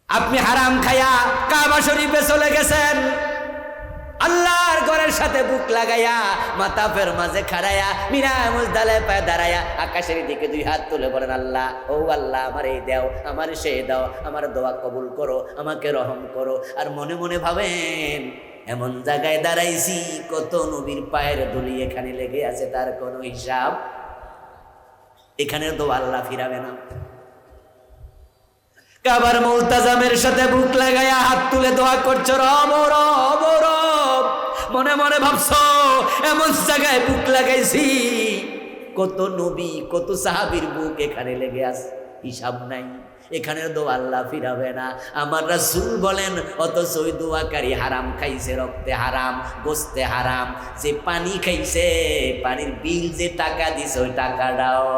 আপনি হারাম খায়া কাবা শরীফে চলে গেছেন, আল্লাহর ঘরের সাথে বুক লাগাইয়া মাতাফের মাঝে খাড়াইয়া মিনা মুজদালিফায় দাঁড়াইয়া আকাশের দিকে 2 হাত তুলে বলেন, আল্লাহ, ও আল্লাহ, আমার এই দাও, আমার সেই দাও, আমার দোয়া কবুল করো, আমাকে রহম করো। আর মনে মনে ভাবেন, এমন জায়গায় দাঁড়াইছি কত নবীর পায়ের ধুলি এখানে লেগে আছে, তার কোনো হিসাব। এখানে দোয়া আল্লাহ ফিরাবে না। কাবার মুলতাজামের সাথে বুক লাগাইয়া হাত তুলে দোয়া করছো, রব রব রব। মনে মনে ভাবছো, এমন জায়গায় বুক লাগাইছি কত নবী কত সাহাবীর বুক এখানে লেগে আছে, হিসাব নাই। এখানে দোয়া আল্লাহ ফিরাবে না। আমার রাসূল বলেন, অথচ ওই দোয়াকারী হারাম খাইছে, রক্তে হারাম, গোস্তে হারাম, যে পানি খাইছে, পানির বিল যে টাকা দিছে, ওই টাকাটাও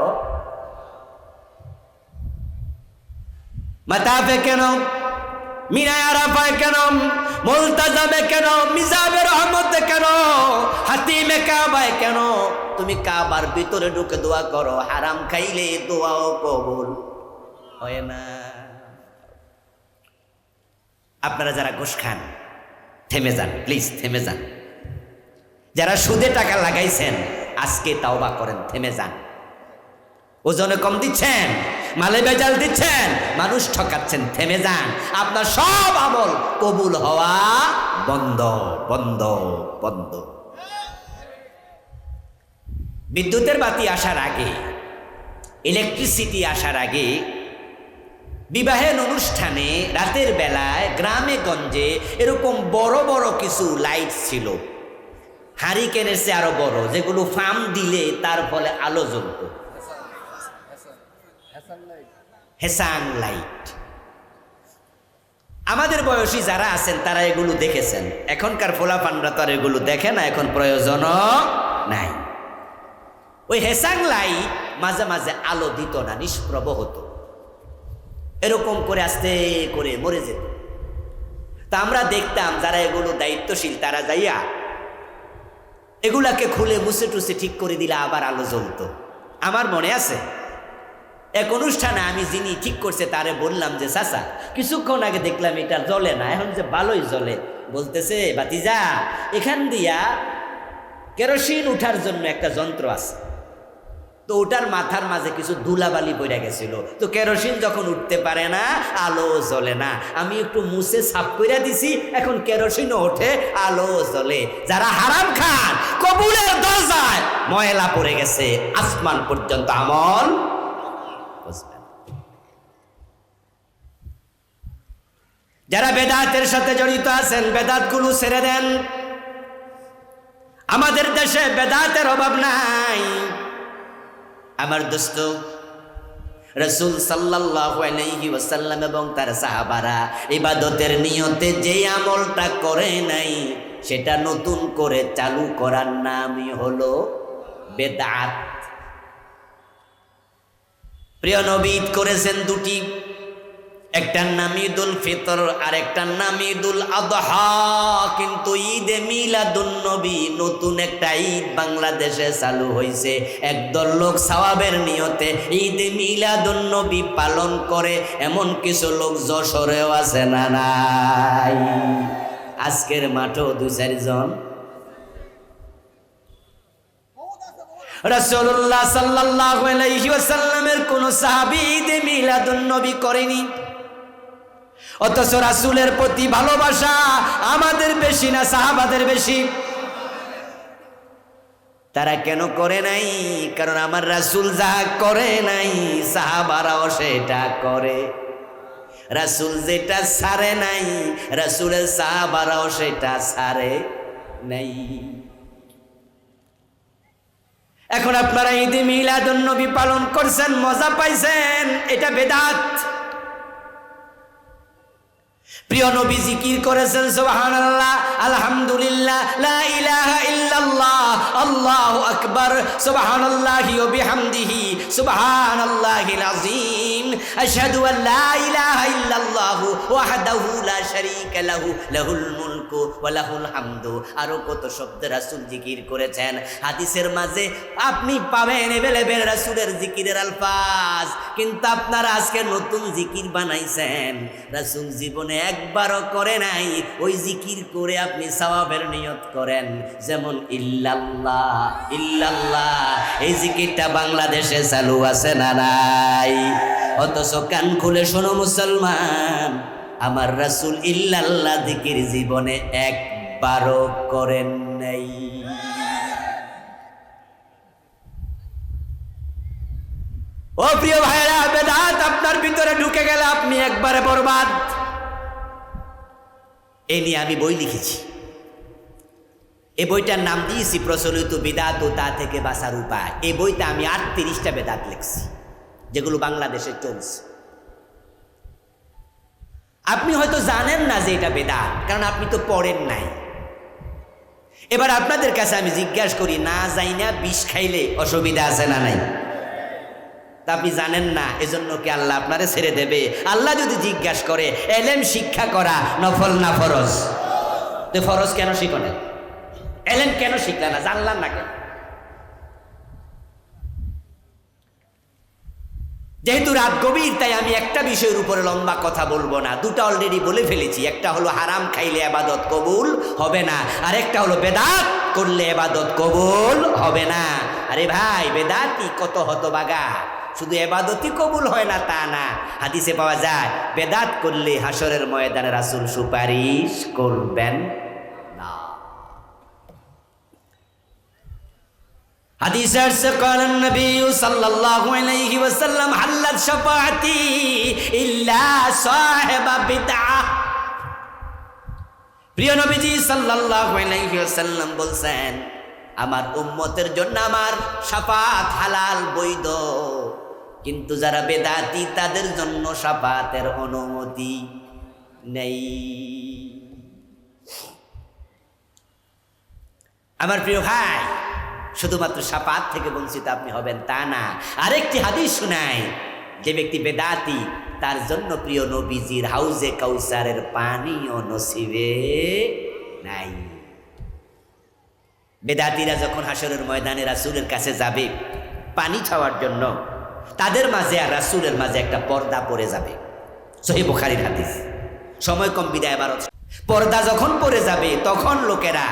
মাতাফে কেন, মিনায় আরাফায় কেন, মুলতাজামে কেন, মিজাবে রহমতে কেন, হাতিমে কাবায় কেন? তুমি কাবার ভিতরে ঢুকে দোয়া করো, হারাম খাইলে দোয়াও কবুল হয় না। আপনারা যারা ঘুষ খান থেমে যান, প্লিজ থেমে যান। যারা সুদে টাকা লাগাইছেন আজকে তাওবা করেন, থেমে যান। ওজনে কম দিচ্ছেন, মালে বেজাল দিচ্ছেন, মানুষ ঠকাচ্ছেন, থেমে যান। আপনার সব আমল কবুল হওয়া বন্ধ বন্ধ বন্ধ। বিদ্যুতের বাতি আসার আগে, ইলেকট্রিসিটি আসার আগে, বিবাহের অনুষ্ঠানে রাতের বেলায় গ্রামে গঞ্জে এরকম বড় বড় কিছু লাইট ছিল, হারিকেনের চেয়ে আরো বড়, যেগুলো ফার্ম দিলে তার ফলে আলো জ্বলত। হেসাং লাইট। আমাদের বয়সী যারা আছেন তারা এগুলো দেখেছেন। এখনকার ফোলাপানরা তো আর এগুলো দেখে না, এখন প্রয়োজনও নাই। ওই হেসাং লাইট মাঝে মাঝে আলো দিত না, নিষ্প্রভ হতো, এরকম করে আস্তে করে মরে যেত। তা আমরা দেখতাম যারা এগুলো দায়িত্বশীল তারা যাইয়া এগুলাকে খুলে মুছে টুছে ঠিক করে দিলে আবার আলো জ্বলতো। আমার মনে আছে এক অনুষ্ঠানে আমি যিনি ঠিক করছে তারে বললাম যে চাচা কিছুক্ষণ আগে দেখলাম এটা জ্বলে না, এখন যে ভালোই জ্বলে। বলতেছে ভাতিজা এখান দিয়া কেরোসিন উঠার জন্য একটা যন্ত্র আছে, তো ওটার মাথার মাঝে কিছু ধুলাবালি পড়ে গেছিল, তো কেরোসিন যখন উঠতে পারে না আলো জ্বলে না, আমি একটু মুছে সাফ করে দিছি, এখন কেরোসিনও ওঠে আলো জ্বলে। যারা হারাম খান কবুলের দরজায় ময়লা পড়ে গেছে, আসমান পর্যন্ত আমল বুঝবেন। যারা বেদাতের সাথে জড়িত আছেন বেদাতগুলো ছেড়ে দেন। আমাদের দেশে বেদাতের অভাব নাই। আমার দোস্ত রাসূল সাল্লাল্লাহু আলাইহি ওয়াসাল্লাম এবং তার সাহাবারা ইবাদতের নিয়তে যে আমলটা করে নাই সেটা নতুন করে চালু করার নামই হলো বেদাত। প্রিয় নবী ঈদ করেছেন দুটি, একটার নাম ঈদুল ফিতর আর একটার নাম ঈদুল আদহা। কিন্তু ঈদে মিলাদুন নবী নতুন একটা ঈদ বাংলাদেশে চালু হয়েছে। একদল লোক সওয়াবের নিয়তে ঈদে মিলাদুন নবী পালন করে, এমন কিছু লোক যশোরেও আছে না নাই? আজকের মাঠেও 2-4 জন। রাসূলুল্লাহ সাল্লাল্লাহু আলাইহি ওয়াসাল্লামের কোন সাহাবী ঈদে মিলাদুন নবী করেনি, অথচ রাসূলের প্রতি ভালোবাসা আমাদের বেশি না সাহাবাদের বেশি? তারা কেন করে নাই? কারণ আমার রাসূল যা করে নাই সাহাবারাও সেটা করে। রাসূল যেটা ছাড়ে নাই রাসূলের সাহাবারাও সেটা ছাড়ে নাই। এখন আপনারা ঈদে মিলাদুন নবী পালন করছেন, মজা পাইছেন, এটা বেদাত। প্রিয় নবী জিকির করেছেন সুবহানাল্লাহ, আলহামদুলিল্লাহ, লা ইলাহা ইল্লাল্লাহ, আল্লাহু আকবার, সুবহানাল্লাহি ওয়া বিহামদিহি, সুবহানাল্লাহিল আযীম, আশহাদু আল লা ইলাহা ইল্লাল্লাহু ওয়াহদাহু লা শারীকা লাহু, লাহুল মুলকু ওয়া লাহুল হামদু। আরো কত শব্দ রাসূল জিকির করেছেন। হাদিসের মাঝে আপনি পাবেন এভেলেবেল রাসূলের জিকিরের আলফাজ, কিন্তু আপনারা আজকে নতুন জিকির বানাইছেন, রাসূল জীবনে একবারও করে নাই। ওই জিকির করে আপনি সওয়াবের নিয়ত করেন, যেমন ইল্লাল্লাহ ইল্লাল্লাহ, এই জিকিরটা বাংলাদেশে চালু আছে না নাই? অথচ কান খুলে শোনো মুসলমান, আমার রাসূল ইল্লাল্লাহ জিকির জীবনে একবারও করেন নাই। ও প্রিয় ভাইরা, বেদাত আপনার ভিতরে ঢুকে গেলে আপনি একবারে বরবাদ। এই নিয়ে আমি বই লিখেছি। এই বইটার নাম দিয়েছি প্রচলিত বিদাত ও তা থেকে বাঁচার উপায়। এই বইতে আমি 38টা বেদাত লিখছি যেগুলো বাংলাদেশে চলছে। আপনি হয়তো জানেন না যে এটা বেদাত, কারণ আপনি তো পড়েন নাই। এবার আপনাদের কাছে আমি জিজ্ঞাসা করি, না যাই না বিষ খাইলে অসুবিধা আছে না নাই? তা আপনি জানেন না, এজন্য কি আল্লাহ আপনারে ছেড়ে দেবে? আল্লাহ যদি জিজ্ঞাসা করে এলেম শিক্ষা করা নফল না ফরজ, তো ফরজ কেন শিখো না? এলেম কেন শিখলা না? জানলাম না কেন? যেহেতু রাত গভীর তাই আমি একটা বিষয়ের উপরে লম্বা কথা বলবো না। দুটো অলরেডি বলে ফেলেছি। একটা হলো হারাম খাইলে ইবাদত কবুল হবে না, আর একটা হলো বেদাত করলে ইবাদত কবুল হবে না। আরে ভাই, বেদাতি কত হতবাগা, শুধু ইবাদতই কবুল হয় না তা না, হাদিসে পাওয়া যায় বেদাত করলে হাসরের ময়দানে রাসূল সুপারিশ করবেন না। হাদিসে আছে قال النبي صلى الله عليه وسلم حلت شفاعتي إلا صاحب بدعة। প্রিয় নবীজি সাল্লাল্লাহু আলাইহি ওয়াসাল্লাম বলছেন, আমার উম্মতের জন্য আমার শাফাত হালাল বৈধ, কিন্তু যারা বেদাতি তাদের জন্য শাফাতের অনুমতি নেই। আমার প্রিয় ভাই, শুধুমাত্র শাফাত থেকে বঞ্চিত আপনি হবেন তা না। আরেকটি হাদিস শুনাই, যে ব্যক্তি বেদাতি তার জন্য প্রিয় নবীজির হাউজে কাউসারের পানিও নসিবে নাই। বেদাতিরা যখন হাসরের ময়দানে রাসূলের কাছে যাবে পানি খাওয়ার জন্য, তাদের মাঝে আর রাসূলের মাঝে একটা পর্দা পড়ে যাবে। সহিহ বুখারীর হাদিস। সময় কম বিদায় এবার পর্দা যখন পড়ে যাবে তখন লোকেরা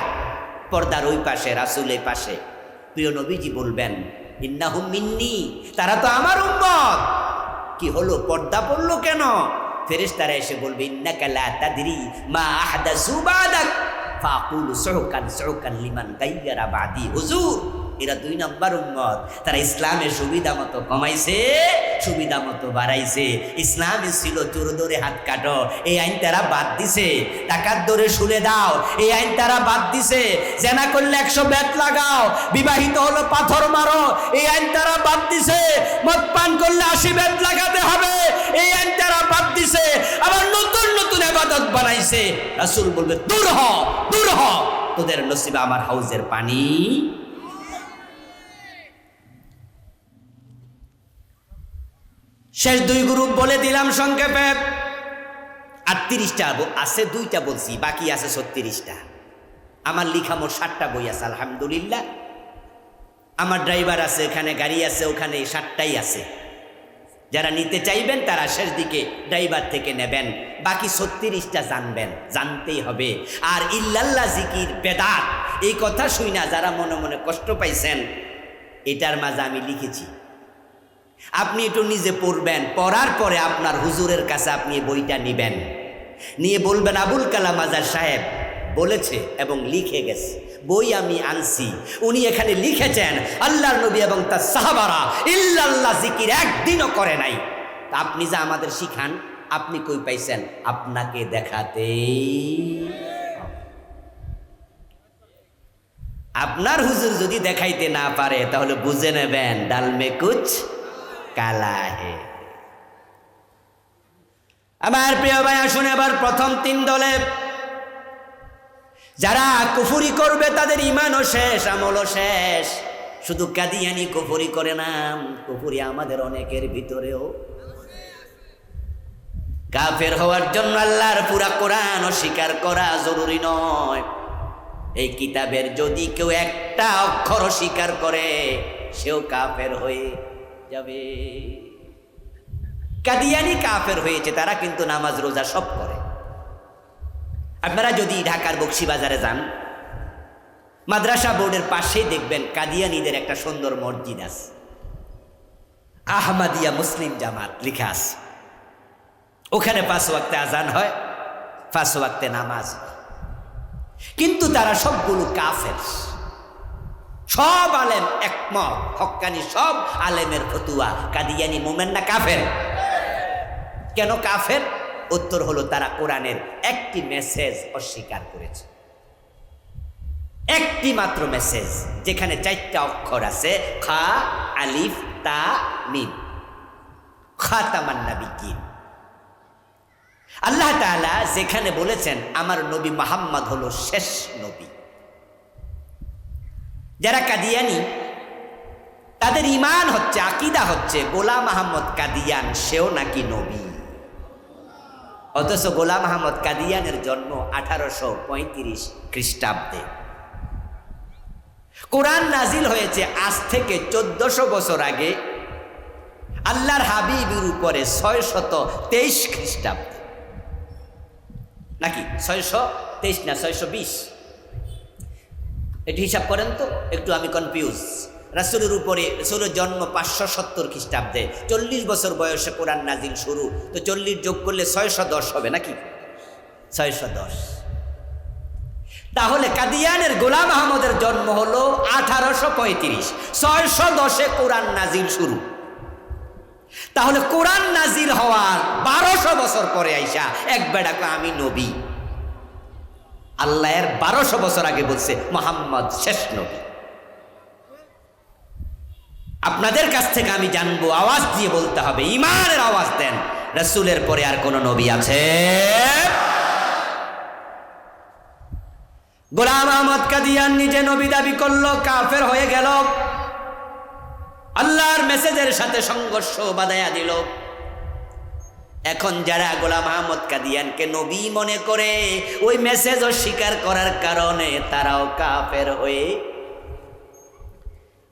পর্দার ওই পাশে, রাসূলের পাশে, প্রিয় নবীজি বলবেন ইন্নাহুম মিন্নি, তারা তো আমার উম্মত। কি হলো, পর্দা পড়লো কেন? ফেরেশতারা এসে বলবে ইন্নাকা লা তাদরি মা আহদাসু বাদাক ফাকুলু সুহকান সুহকান লিমান গায়্যারা বাদি। হুজুর, এরা 2 নম্বর উম্মত, তারা ইসলামের সুবিধা মতো কমাইছে, সুবিধা মতো বাড়াইছে। ইসলামে ছিল চোর ধরে হাত কাটো, এই আইন তারা বাদ দিছে। ডাকাত ধরে শুলে দাও, এই আইন তারা বাদ দিছে। জেনা করলে 100 বেত লাগাও, বিবাহিত হলো পাথর মারো, এই আইন তারা বাদ দিছে। মদ পান করলে 80 বেত লাগাতে হবে, এই আইন তারা বাদ দিছে। আবার নতুন নতুন ইবাদত বানাইছে। রাসূল বলবে দূর হ, দূর হ, তোদের নসিবে আমার হাউজের পানি। শেষ 2 গ্রুপ বলে দিলাম সংক্ষেপে। 38টা আছে, 2টা বলছি, বাকি আছে 36টা। আমার লিখা মোট 7টা বই আছে আলহামদুলিল্লাহ। আমার ড্রাইভার আছে, এখানে গাড়ি আছে, ওখানে 7টাই আছে। যারা নিতে চাইবেন তারা শেষ দিকে ড্রাইভার থেকে নেবেন। বাকি 36টা জানবেন, জানতেই হবে। আর ইল্লাল্লাহ জিকির বেদাত এই কথা শুই না যারা মনে মনে কষ্ট পাইছেন, এটার মাঝে আমি লিখেছি। আপনি একটু নিজে পড়বেন, পড়ার পরে আপনার হুজুরের কাছে আপনি বইটা নিবেন, নিয়ে বলবেন আবুল কালাম আজাদ সাহেব বলেছে এবং লিখে গেছে, বই আমি আনছি, উনি এখানে লিখেছেন আল্লাহর নবী এবং তার সাহাবারা ইল্লাল্লাহ জিকির একদিনও করে নাই। তা আপনি যা আমাদের শিখান, আপনি কই পাইছেন? আপনাকে দেখাতে। আপনার হুজুর যদি দেখাইতে না পারে তাহলে বুঝে নেবেন ডাল মে কুছ কালা হে। আমার প্রিয় ভাই, আসুন এবার প্রথম 3 দলে। যারা কুফরি করবে তাদের ইমানও শেষ, আমলও শেষ। শুধু কাদিয়ানি কুফরি করে না, কুফরি আমাদের অনেকের ভিতরেও। কাফের হওয়ার জন্য আল্লাহর পুরা কোরআন অস্বীকার করা জরুরি নয়। এই কিতাবের যদি কেউ একটা অক্ষর অস্বীকার করে সেও কাফের হয়ে যাবে। কাদিয়ানি কাফের হয়েছে, তারা কিন্তু নামাজ রোজা সব করে। আপনারা যদি ঢাকার বকশীবাজারে যান, মাদ্রাসা বোর্ডের পাশেই দেখবেন কাদিয়ানীদের একটা সুন্দর মসজিদ আছে, আহমদিয়া মুসলিম জামাত লেখা আছে। ওখানে 5 ওয়াক্তে আজান হয়, 5 ওয়াক্তে নামাজ হয়। কিন্তু তারা সবগুলো কাফের। সব আলেম একমত, হক্কানি সব আলেমের ফতুয়া কাদিয়ানি মোমেন না কাফের। কেন কাফের? উত্তর হলো তারা কোরআনের একটি মেসেজ অস্বীকার করেছে। একটি মাত্র মেসেজ, যেখানে 4টা অক্ষর আছে, খা আলিফ তা মিম, খাতামান নাবিয়্যিন। আল্লাহ তাআলা যেখানে বলেছেন আমার নবী মুহাম্মদ হলো শেষ নবী। যারা কাদিয়ানি তাদের ঈমান হচ্ছে, আকীদা হচ্ছে গোলাম আহমদ কাদিয়ান সেও নাকি নবী। অথচ গোলাম আহমদ কাদিয়ানের জন্ম 1835 খ্রিস্টাব্দে। কোরআন নাজিল হয়েছে আজ থেকে 1400 বছর আগে আল্লাহর হাবিবের উপরে 623 খ্রিস্টাব্দে। নাকি 623 না 620? একটু হিসাব করেন তো, একটু আমি কনফিউজ। রাসূলের উপরে, রাসূলের জন্ম 570 খ্রিস্টাব্দে, 40 বছর বয়সে কোরআন নাজিল শুরু, তো 40 যোগ করলে 610 হবে নাকি? 610। তাহলে কাদিয়ানের গোলাম আহমদের জন্ম হলো 1835, 610-এ কোরআন নাজিল শুরু। তাহলে কোরআন নাজিল হওয়ার 1200 বছর পরে আইসা এক বেড়াকে আমি নবী। আল্লাহ এর 1200 বছর আগে বলছে মুহাম্মদ শেষ নবী। আপনাদের কাছ থেকে আমি জানবো, আওয়াজ দিয়ে বলতে হবে, ঈমানের আওয়াজ দেন, রাসূলের পরে আর কোন নবী আছে? গোলাম আহমদ কাদিয়ান নিজে নবী দাবি করলো, কাফের হয়ে গেল। আল্লাহর মেসেজের সাথে সংঘর্ষ বাধাইয়া দিল। এখন যারা গোলাম আহমদ কাদিয়ানকে নবী মনে করে ওই মেসেজ অস্বীকার করার কারণে তারাও কাফের হয়ে,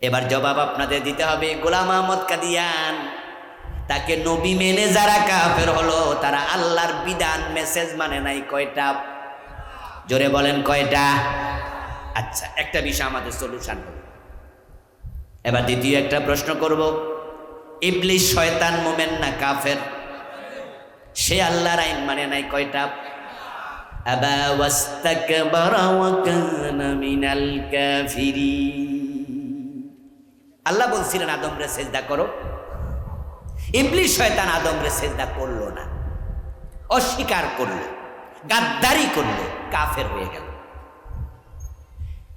এবার জবাব আপনাদের দিতে হবে, গোলাম আহমদ কাদিয়ান তাকে নবী মেনে যারা কাফের হলো তারা আল্লাহর বিধান মেসেজ মানে নাই কয়টা? জোরে বলেন কয়টা? আচ্ছা, একটা বিষয় আমাদের সলিউশন হলো। এবার দ্বিতীয় একটা প্রশ্ন করব, ইবলিস শয়তান মোমেন না কাফের? সে আল্লাহর আইন মানে নাই কয়টা? আবা ওয়াস্তাকবারা ওয়া কানা মিনাল কাফিরিন। আল্লাহ বলছিলেন আদমরে সিজদা করো, ইবলিস শয়তান আদমরে সিজদা করলো না, অস্বীকার করলো, গাদ্দারি করলো, কাফের হয়ে গেল।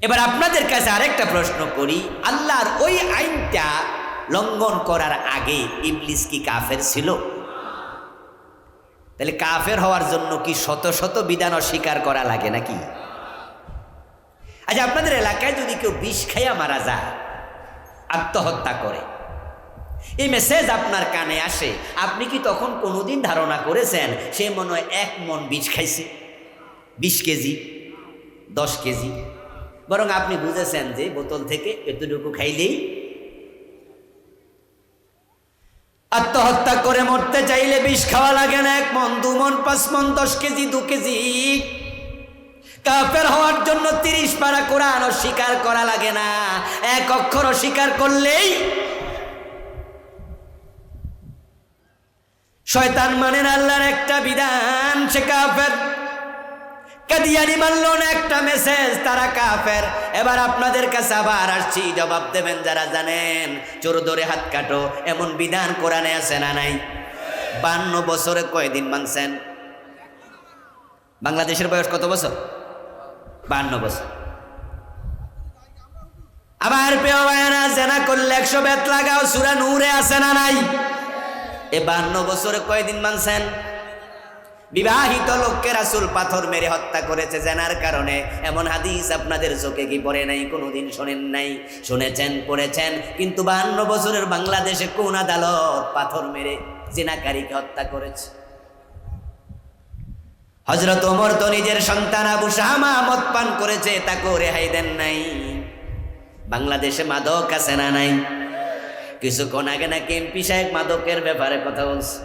এবার আপনাদের কাছে আরেকটা প্রশ্ন করি, আল্লাহর ওই আইনটা লঙ্ঘন করার আগে ইবলিস কি কাফের ছিল? তাহলে কাফের হওয়ার জন্য কি শত শত বিধান অস্বীকার করা লাগে নাকি? আচ্ছা, আপনাদের এলাকায় যদি কেউ বিষ খাইয়া মারা যায়, আত্মহত্যা করে, এই মেসেজ আপনার কানে আসে, আপনি কি তখন কোনোদিন ধারণা করেছেন সে মনে হয় 1 মণ বিষ খাইছে, 20 কেজি, 10 কেজি? বরং আপনি বুঝেছেন যে বোতল থেকে এতটুকু খাইলেই। আত্মহত্যা করে মরতে চাইলে বিষ খাওয়া লাগে না 1 মণ, 2 মণ, 5 মণ, 10 কেজি, 2 কেজি। কাফের হওয়ার জন্য 30 পারা কোরআন অস্বীকার করা লাগে না, 1 অক্ষর অস্বীকার করলেই। শয়তান মানে আল্লাহর একটা বিধান, সে কাফের। কাদিয়ানি মানলো না একটা মেসেজ, তারা কাফের। এবার আপনাদের কাছে আবার আসছি, জবাব দেবেন যারা জানেন। চোর ধরে হাত কাটো, এমন বিধান কোরআনে আছে না নাই? 52 বছরে কয়দিন মানছেন? বাংলাদেশের বয়স কত বছর? 52 বছর। আবার প্রিয় ভাইয়েরা, জেনা করলে 100 বেত লাগাও, সূরা নূরে আছে না নাই? এ 52 বছরে কয়দিন মানছেন? বিবাহিত লোককে রাসূল পাথর মেরে হত্যা করেছে জেনার কারণে, এমন হাদিস আপনাদের চোখে কি পড়ে নাই? কোনোদিন শোনেন নাই? শুনেছেন, পড়েছেন, কিন্তু 52 বছরের বাংলাদেশে কোন আদালত পাথর মেরে জিনাকারীকে হত্যা করেছে? হযরত ওমর তো নিজের সন্তান আবু শামা মদ পান করেছে, তাকেও রেহাই দেন নাই। বাংলাদেশে মাদক আছে না নাই? কিছুক্ষণ আগে নাকি এমপি সাহেব মাদকের ব্যাপারে কথা বলছে,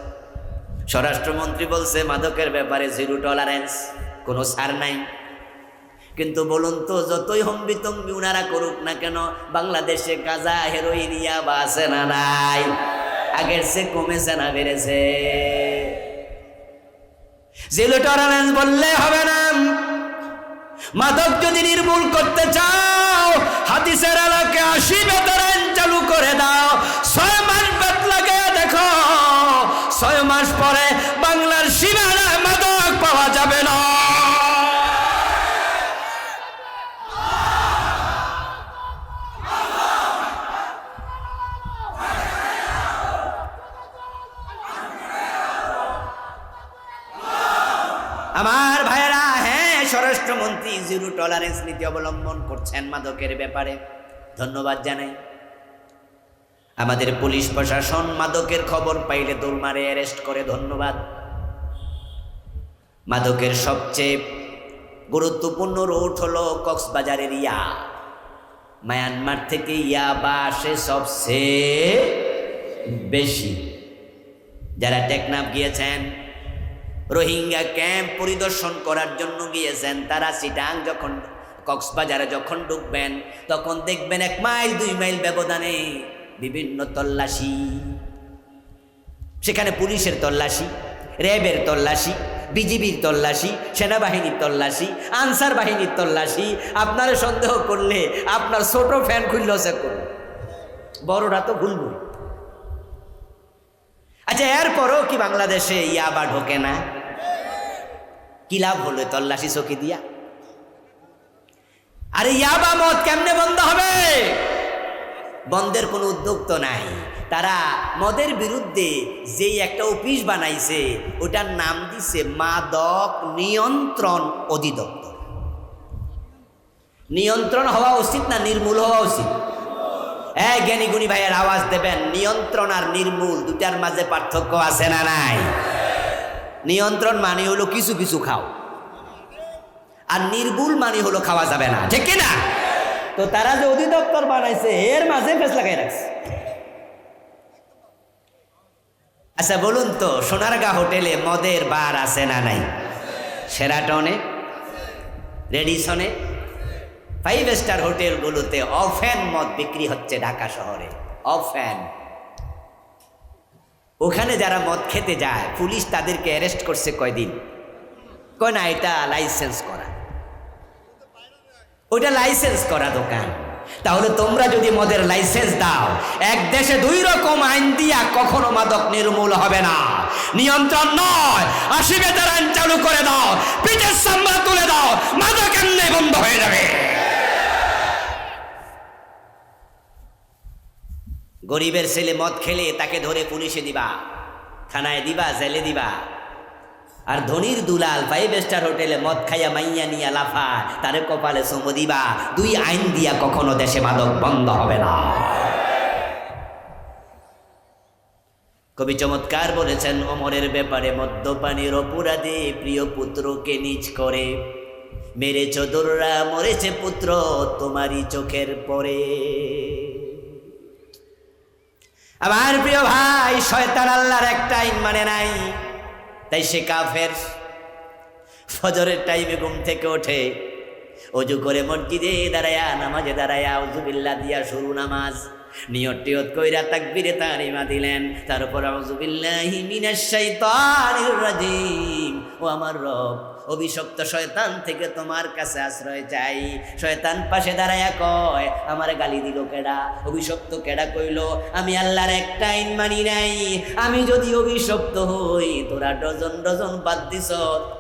স্বরাষ্ট্রমন্ত্রী বলছে মাদকের ব্যাপারে 0 টলারেন্স, কোনো ছাড় নাই। কিন্তু বলুন তো, যতই হম্বিতম্বি উনারা করুক না কেন, বাংলাদেশে গাঁজা, হেরোইন, ইয়াবা আছে না নাই? আগের চেয়ে কমেছে না বেড়েছে? 0 টলারেন্স বললে হবে না। মাদক যদি নির্মূল করতে চাও, হাদিসের আলোকে 80 বেতের আইন চালু করে দাও। 6 মাস বেত লাগিয়ে দেখো, 6 মাস পরে বাংলার সীমানায় মাদক পাওয়া যাবে না। আমার ভাইয়েরা, হ্যাঁ, স্বরাষ্ট্রমন্ত্রী 0 টলারেন্স নীতি অবলম্বন করছেন মাদকের ব্যাপারে, ধন্যবাদ জানাই। আমাদের পুলিশ প্রশাসন মাদকের খবর পাইলে দৌড় মারে, অ্যারেস্ট করে, ধন্যবাদ। মাদকের সবচেয়ে গুরুত্বপূর্ণ রুট হলো কক্সবাজারের ইয়া। মায়ানমার থেকে ইয়াবা আসে সবচেয়ে বেশি। যারা টেকনাফ গিয়েছেন, রোহিঙ্গা ক্যাম্প পরিদর্শন করার জন্য গিয়েছেন, তারা চিটাং যখন কক্সবাজারে যখন ঢুকবেন, তখন দেখবেন 1 মাইল 2 মাইল ব্যবধানে বিভিন্ন তল্লাশি। সেখানে পুলিশের তল্লাশি, র্যাবের তল্লাশি, বিজিবির তল্লাশি, সেনাবাহিনীর তল্লাশি, আনসার বাহিনীর তল্লাশি। আপনারা সন্দেহ করলে আপনার ছোট ফ্যান খুললেও চেক করুন, বড়রা তো ভুলবই। আচ্ছা, এরপরও কি বাংলাদেশে ইয়াবা ঢোকে না? কি লাভ হলো তল্লাশি চৌকি দিয়া? আরে ইয়াবা মদ কেমনে বন্ধ হবে? বন্ধের কোনো উদ্যোগ তো নাই। তারা মদের বিরুদ্ধে যেই একটা অফিস বানাইছে, ওটার নাম দিছে মাদক নিয়ন্ত্রণ অধিদপ্তর। নিয়ন্ত্রণ হওয়া উচিত না নির্মূল হওয়া উচিত? জ্ঞানী গুণী ভাইয়ের আওয়াজ দেবেন, নিয়ন্ত্রণ আর নির্মূল দুটার মাঝে পার্থক্য আছে না নাই? নিয়ন্ত্রণ মানে হলো কিছু কিছু খাও, আর নির্মূল মানে হলো খাওয়া যাবে না, ঠিক কিনা? তো তারা যে অধিদপ্তর বানাইছে এর মাঝে ফেস লাগাই রাখছে। আচ্ছা বলুন তো, সোনারগাঁ হোটেলে মদের বার আছে না নাই? শেরাটনে, রেডিসনে, 5 স্টার হোটেলগুলোতে অফেন মদ বিক্রি হচ্ছে ঢাকা শহরে, অফেন। ওখানে যারা মদ খেতে যায় পুলিশ তাদেরকে অ্যারেস্ট করছে কয়দিন? কয় না এটা লাইসেন্স করা, ওইটা লাইসেন্স করা দোকান। তাহলে তোমরা যদি মদের লাইসেন্স দাও, এক দেশে 2 রকম আইন দিয়া কখনো মাদক নির্মূল হবে না। নিয়ন্ত্রণ নয়, 80 বেতার আইন চালু করে দাও, পিঠের চামড়া তুলে দাও, মাদক এমনি বন্ধ হয়ে যাবে। গরিবের ছেলে মদ খেলে তাকে ধরে পুলিশে দিবা, থানায় দিবা, জেলে দিবা। আর ধনির দুলাল 5 স্টার হোটেলে মদ খাইয়া মাইয়া নিয়া লাফা, তারে কপালে চুমু দিবা। 2 আইন দিয়া কখনো দেশে মাদক বন্ধ হবে না। কবি চমৎকার বলেছেন ওমরের ব্যাপারে, মদ্যপানের অপরাধে প্রিয় পুত্রকে নিজ করে মেরেছ দোররা, মরেছে পুত্র তোমারই চোখের পরে। আমার প্রিয় ভাই, শয়তান আল্লাহর একটা আইন মানে নাই, তাই সে কাফের। ফজরের টাইমে ঘুম থেকে ওঠে, অজু করে মসজিদে দাঁড়ায়া, নামাজে দাঁড়ায়া আউযুবিল্লাহ দিয়া শুরু নামাজ, নিয়ত টিয়ত কইরা তাকবীরে তাহরিমা দিলেন, তারপর আউযুবিল্লাহি মিনাশ শাইতানির রাজিম। ও আমার রব, অভিশপ্ত শয়তান থেকে তোমার কাছে আশ্রয় চাই। শয়তান পাশে দাঁড়ায়া কয়, আমার গালি দিল কেডা? অভিশপ্ত কেডা কইল? আমি আল্লাহর একটা আইন মানি নাই। আমি যদি অভিশপ্ত হই, তোরা ডজন ডজন বাদ দিছ,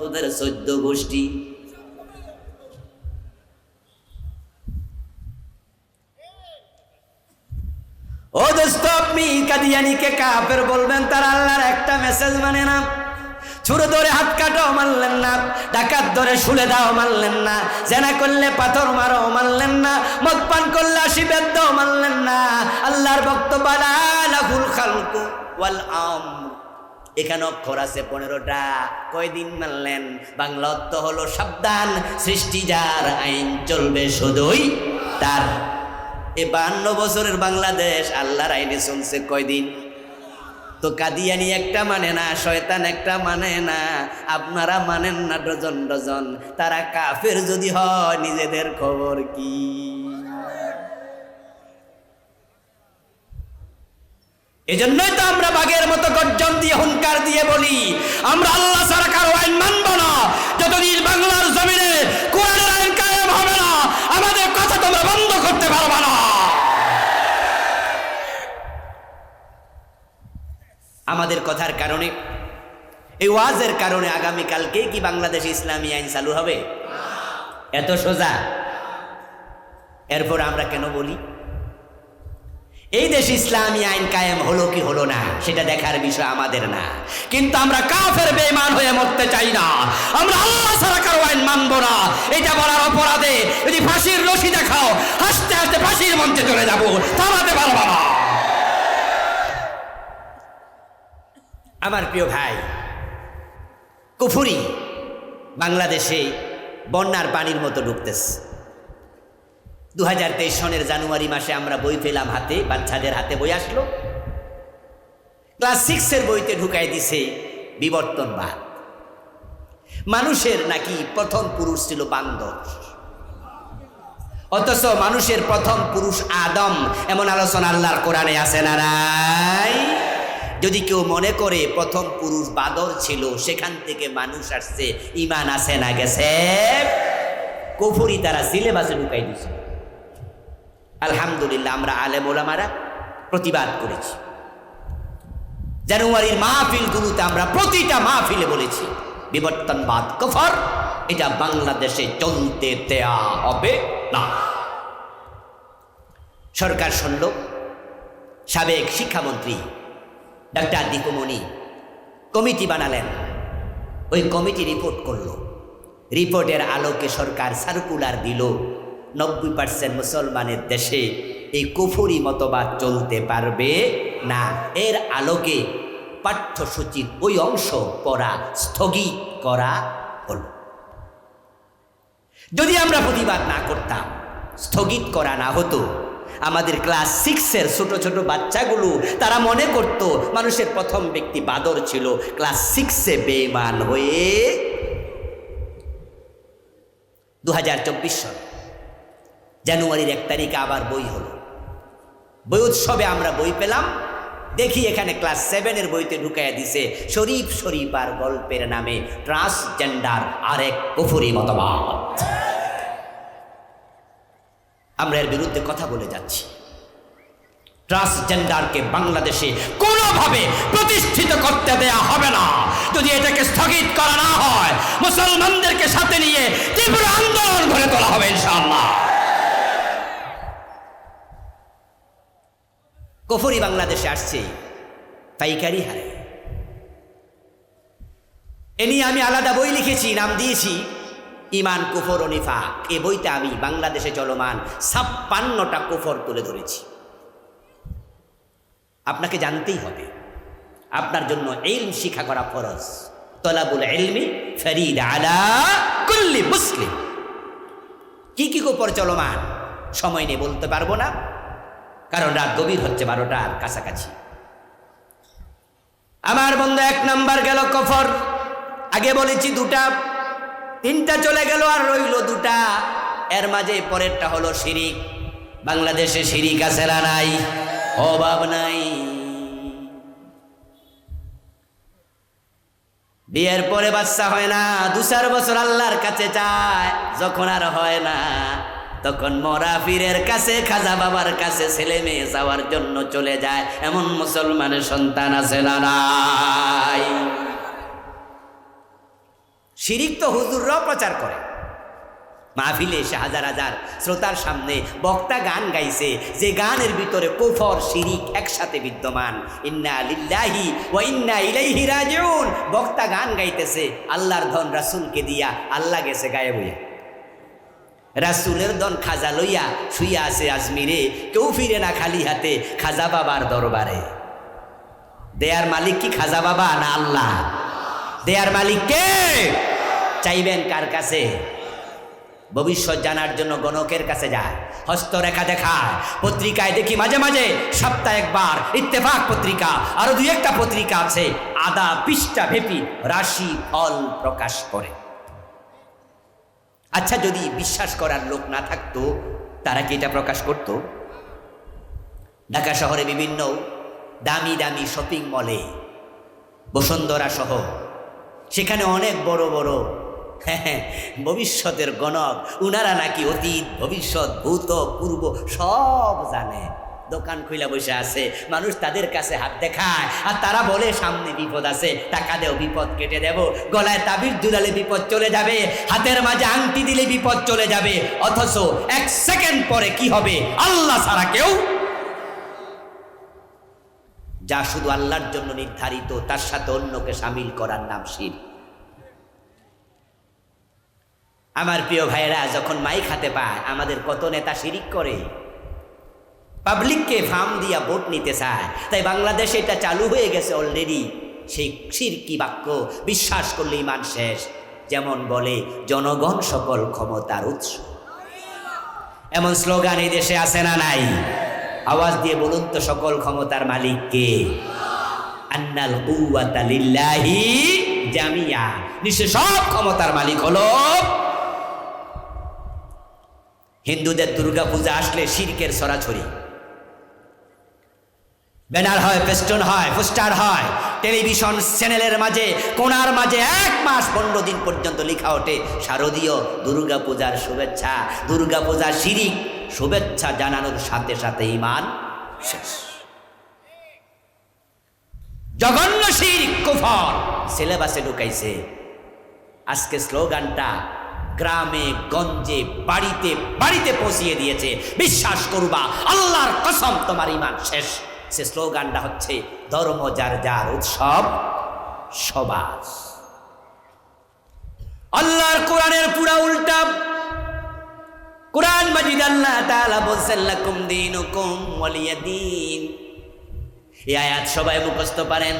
তোদের 14 গোষ্ঠী। ও দোস্ত, আপনি কাদিয়ানিকে কাফের বলবেন, তার আল্লাহর একটা মেসেজ মানে না। ছুরি ধরে হাত কাটো মানলেন না, ডাকাত ধরে শুলে দাও মানলেন না, জেনা করলে পাথর মারো মানলেন না, মদ পান করলে 80 বেদ্য মানলেন না। আল্লাহর বক্তব্য লাহুল খালকু ওয়াল আমর, এখানে অক্ষর আছে 15টা। কয়দিন মানলেন? বাংলা অর্থ হলো সাবধান, সৃষ্টি যার, আইন চলবে শুধুই তার। 52 বছরের বাংলাদেশ আল্লাহর আইনে চলছে কয়দিন? তো কাদিয়ানি একটা মানে না, শয়তান একটা মানে না, আপনারা মানেন না ডজন ডজন। তারা কাফের যদি হয়, নিজেদের খবর কি? এজন্যই তো আমরা বাঘের মতো গর্জন দিয়ে, হুঙ্কার দিয়ে বলি, আমরা আল্লাহ ছাড়া কারো আইন মানব না। যতদিন বাংলার জমিনে কোরআনের আইন কায়েম হবে না, আমাদের কথা তোমরা বন্ধ করতে পারবে না। আমাদের কথার কারণে, এই ওয়াজের কারণে আগামীকালকে কি বাংলাদেশে ইসলামী আইন চালু হবে? এত সোজা। এরপর আমরা কেন বলি এই দেশে ইসলামী আইন কায়েম হলো কি হলো না, সেটা দেখার বিষয় আমাদের না। কিন্তু আমরা কাফের বেঈমান হয়ে মরতে চাই না। আমরা আল্লাহ ছাড়া কারো আইন মানব না। এটা বলার অপরাধে যদি ফাঁসির রশি দেখাও, হাসতে হাসতে ফাঁসির মঞ্চে চলে যাবো, থামাতে পারবো না। আমার প্রিয় ভাই, কুফরি বাংলাদেশে বন্যার পানির মতো ঢুকতেছে। 2023 সনের জানুয়ারি মাসে আমরা বই পেলাম হাতে, বাচ্চাদের হাতে বই আসলো, ক্লাস 6-এর বইতে ঢুকাই দিছে বিবর্তনবাদ। মানুষের নাকি প্রথম পুরুষ ছিল বান্দর, অথচ মানুষের প্রথম পুরুষ আদম। এমন আলোচনা আল্লাহর কোরআনে আছে না নাই? যদি কেউ মনে করে প্রথম পুরুষ বাদর ছিল, সেখান থেকে মানুষ আসছে, ঈমান আছে না গেছে? কুফরি তারা সিলেবাসে ঢুকাই দিছে। আলহামদুলিল্লাহ, আমরা আলেম ওলামারা প্রতিবাদ করেছি। জানুয়ারির মাহফিলগুলোতে আমরা প্রতিটা মাহফিলে বলেছি, বিবর্তনবাদ কুফর, এটা বাংলাদেশে চলতে দেয়া হবে না। সরকার শুনল, সাবেক শিক্ষামন্ত্রী ডাক্তার দীপু মনি কমিটি বানালেন। ওই কমিটি রিপোর্ট করলো। রিপোর্টের আলোকে সরকার সার্কুলার দিল, 90% মুসলমানের দেশে এই কুফরি মতবাদ চলতে পারবে না। এর আলোকে পাঠ্যসূচির ওই অংশ পড়া স্থগিত করা হলো। যদি আমরা প্রতিবাদ না করতাম, স্থগিত করা না হতো, আমাদের ক্লাস 6-এর ছোট ছোট বাচ্চাগুলো তারা মনে করত মানুষের প্রথম ব্যক্তি বাদর ছিল। ক্লাস 6-এ বেঈমান হয়ে 2024 সাল জানুয়ারির 1 তারিখে আবার বই হলো। বই উৎসবে আমরা বই পেলাম, দেখি এখানে ক্লাস 7-এর বইতে ঢুকাইয়া দিছে শরীফ শরীফার গল্পের নামে ট্রান্সজেন্ডার আরেক কুফরি মতবাদ। আমরা এর বিরুদ্ধে কথা বলে যাচ্ছি। ট্রান্সজেন্ডারকে বাংলাদেশে কোনোভাবে প্রতিষ্ঠিত করতে দেয়া হবে না। যদি এটাকে স্থগিত করা না হয়, মুসলমানদেরকে সাথে নিয়ে তীব্র আন্দোলন গড়ে তোলা হবে ইনশাআল্লাহ। কুফরি বাংলাদেশে আসছে পাইকারি হারে। এ নিয়ে আমি আলাদা বই লিখেছি, নাম দিয়েছি ইমান কুফর ও নিফাক। এ বইতে আমি বাংলাদেশে চলমান 56টা কুফর তুলে ধরেছি। আপনাকে জানতেই হবে, আপনার জন্য ইলম শিক্ষা করা ফরজ। তলাবুল ইলমি ফরিদ আলা কুল্লি মুসলিম। কি কি কুফর চলমান সময় নিয়ে বলতে পারবো না, কারণ রাত গভীর হচ্ছে, 12টার কাছাকাছি। আমার বন্ধু 1 নাম্বার গেল কুফর। আগে বলেছি 2টা, 3টা চলে গেল আর রইল 2টা। এর মাঝে পরেরটা হলো শিরিক। বাংলাদেশে শিরিক আছে না নাই? অভাব নাই। বিয়ের পরে বাচ্চা হয় না, 2-4 বছর আল্লাহর কাছে চায়, যখন আর হয় না তখন মরা পীরের কাছে, খাজা বাবার কাছে ছেলে মেয়ে যাওয়ার জন্য চলে যায়। এমন মুসলমানের সন্তান আছে না নাই? শিরিক তো হুজুররাও প্রচার করে। মাহফিলে এসে হাজার হাজার শ্রোতার সামনে বক্তা গান গাইছে, যে গানের ভিতরে কুফর শিরিক একসাথে বিদ্যমান। ইন্না লিল্লাহি ওয়া ইন্না ইলাইহি রাজিউন। বক্তা গান গাইতেছে, আল্লাহর ধন রাসূলকে দিয়া, আল্লাহ গেছে গায়েব হইয়া। রাসূলের ধন খাজা লইয়া শুইয়া আছে আজমিরে, কেউ ফিরে না খালি হাতে খাজা বাবার দরবারে। দেয়ার মালিক কি খাজা বাবা না আল্লাহ? দেয়ার মালিক কে? চাইবেন কার কাছে? ভবিষ্যৎ জানার জন্য গণকের কাছে যায়, হস্তরেখা দেখায়। পত্রিকায় দেখি মাঝে মাঝে, সপ্তাহে একবার ইত্তেফাক পত্রিকা, আরো 2-1টা পত্রিকা আছে, আধা পৃষ্ঠা ব্যাপী রাশি ফল প্রকাশ করে। আচ্ছা, যদি বিশ্বাস করার লোক না থাকতো, তারা কি এটা প্রকাশ করত? ঢাকা শহরে বিভিন্ন দামি দামি শপিং মলে, বসুন্ধরা সহ, সেখানে অনেক বড় বড় ভবিষ্যতের গণক, উনারা নাকি অতীত ভবিষ্যৎ ভূত পূর্ব সব জানে। দোকান খুলে বসে আছে, মানুষ তাদের কাছে হাত দেখায় আর তারা বলে সামনে বিপদ আছে, টাকা দেও বিপদ কেটে দেব, গলায় তাবিজ ঝুলালে বিপদ চলে যাবে, হাতের মাঝে আংটি দিলে বিপদ চলে যাবে। অথচ 1 সেকেন্ড পরে কি হবে আল্লাহ ছাড়া কেউ। যা শুধু আল্লাহর জন্য নির্ধারিত, তার সাথে অন্যকে শামিল করার নাম শিরক। আমার প্রিয় ভাইয়েরা, যখন মাইক হাতে পায়, আমাদের কত নেতা শিরিক করে, পাবলিককে ফার্ম দিয়া ভোট নিতে চায়। তাই বাংলাদেশে এটা চালু হয়ে গেছে অলরেডি। সেই শিরকি বাক্য বিশ্বাস করলে ঈমান শেষ। যেমন বলে, জনগণ সকল ক্ষমতার উৎস। এমন স্লোগান এই দেশে আছে না নাই? আওয়াজ দিয়ে বলুন তো, সকল ক্ষমতার মালিক কে? আন্নাল কুওয়াতা লিল্লাহি জামিয়া। নিশ্চয় সব ক্ষমতার মালিক হলো। হিন্দুদের দুর্গা পূজা আসলে শিরকের ছড়াছড়ি, ব্যানার হয়, ফেস্টুন হয়, পোস্টার হয়, টেলিভিশন চ্যানেলের মাঝে কোনার মাঝে 1 মাস 15 দিন পর্যন্ত লেখা ওঠে শারদীয় দুর্গা পূজার শুভেচ্ছা। দুর্গা পূজা শিরিক, শুভেচ্ছা জানানোর সাথে সাথে ঈমান শেষ। জঘন্য শিরক, কুফর সিলেবাসে ঢুকাইছে। আজকে স্লোগানটা গ্রামে গঞ্জে বাড়িতে বাড়িতে পৌঁছিয়ে দিয়েছে, বিশ্বাস করবা আল্লাহর কসম তোমার ঈমান শেষ। সে স্লোগানটা হচ্ছে, ধর্ম যার যার, উৎসব সবার। আল্লাহর কোরআনের পুরা উল্টা। কুরআন মাজিদ আল্লাহ তাআলা বলছেন লাকুম দীনুকুম ওয়ালিয়া দীন। এই আয়াত সবাই মুখস্থ পারেন,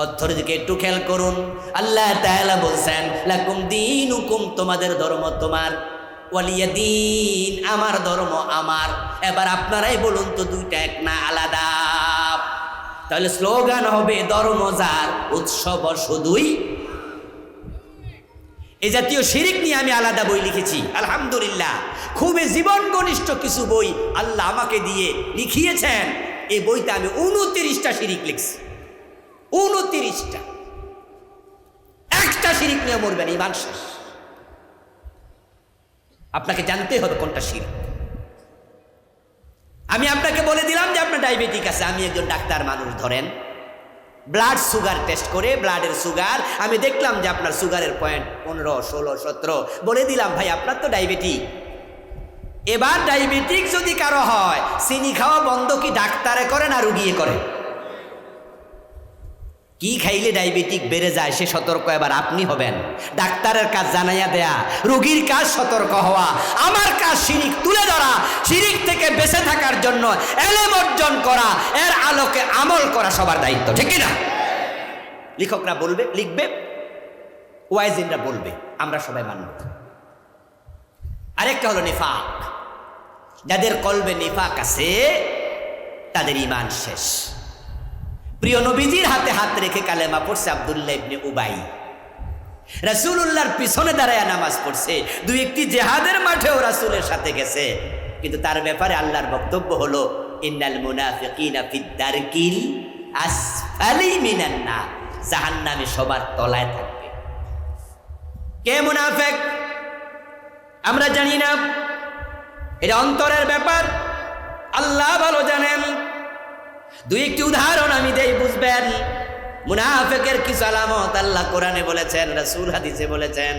অর্থের দিকে একটু খেয়াল করুন। আল্লাহ তাআলা বলছেন লাকুম দীনুকুম, তোমাদের ধর্ম তোমার, ওয়ালিয়া দীন, আমার ধর্ম আমার। এবার আপনারাই বলুন তো দুইটা এক না আলাদা? তাহলে স্লোগান হবে ধর্ম যার, উৎসব শুধুই। এই জাতীয় শিরিক নিয়ে আমি আলাদা বই লিখেছি আলহামদুলিল্লাহ। খুবই জীবন ঘনিষ্ঠ কিছু বই আল্লাহ আমাকে দিয়ে লিখিয়েছেন। এই বইতে আমি 29টা শিরিক লিখছি, 29টা। একটা শিরিক নিয়ে মরবেন, ঈমান শেষ। আপনাকে জানতে হবে কোনটা শিরিক। আমি আপনাকে বলে দিলাম যে আপনার ডায়াবেটিক আছে, আমি একজন ডাক্তার মানুষ, ধরেন ব্লাড সুগার টেস্ট করে ব্লাডের সুগার আমি দেখলাম যে আপনার সুগারের পয়েন্ট 15, 16, 17, বলে দিলাম ভাই আপনার তো ডায়াবেটিক। এবার ডায়াবেটিক যদি কারো হয়, চিনি খাওয়া বন্ধ কি ডাক্তারে করে না রুগিয়ে করে? কি খাইলে ডায়াবেটিক বেড়ে যায় সে সতর্ক এবার আপনি হবেন। ডাক্তারের কাজ জানাইয়া দেয়া, রোগীর কাজ সতর্ক হওয়া, আমার কাজ শিরিক তুলে ধরা, শিরিক থেকে বেঁচে থাকার জন্য ইলম অর্জন করা, এর আলোকে আমল করা সবার দায়িত্ব, ঠিক কি না? লেখকরা বলবে, লিখবে, ওয়াইজিনরা বলবে, আমরা সবাই মানব। আরেকটা হলো নিফাক। যাদের কলবে নিফাক আছে তাদের ঈমান শেষ। প্রিয় নবীজির হাতে হাত রেখে কালেমা পড়ছে আব্দুল্লাহ ইবনে উবাই। রাসূলুল্লাহর পিছনে দাঁড়ায় নামাজ পড়ছে। দুই একটি জিহাদের মাঠেও রাসূলের সাথে গেছে, কিন্তু তার ব্যাপারে আল্লাহর বক্তব্য হলো ইন্নাল মুনাফিকিনা ফিদ দারকিল আসফালি মিনান নার, জাহান্নামে সবার তলায় থাকবে। কে মুনাফিক আমরা জানি না, এটা অন্তরের ব্যাপার, আল্লাহ ভালো জানেন। দুই একটি উদাহরণ আমি দেই, বুঝবেন। মুনাফিকের কিছু আলামত আল্লাহ কোরআনে বলেছেন, রাসূল হাদিসে বলেছেন।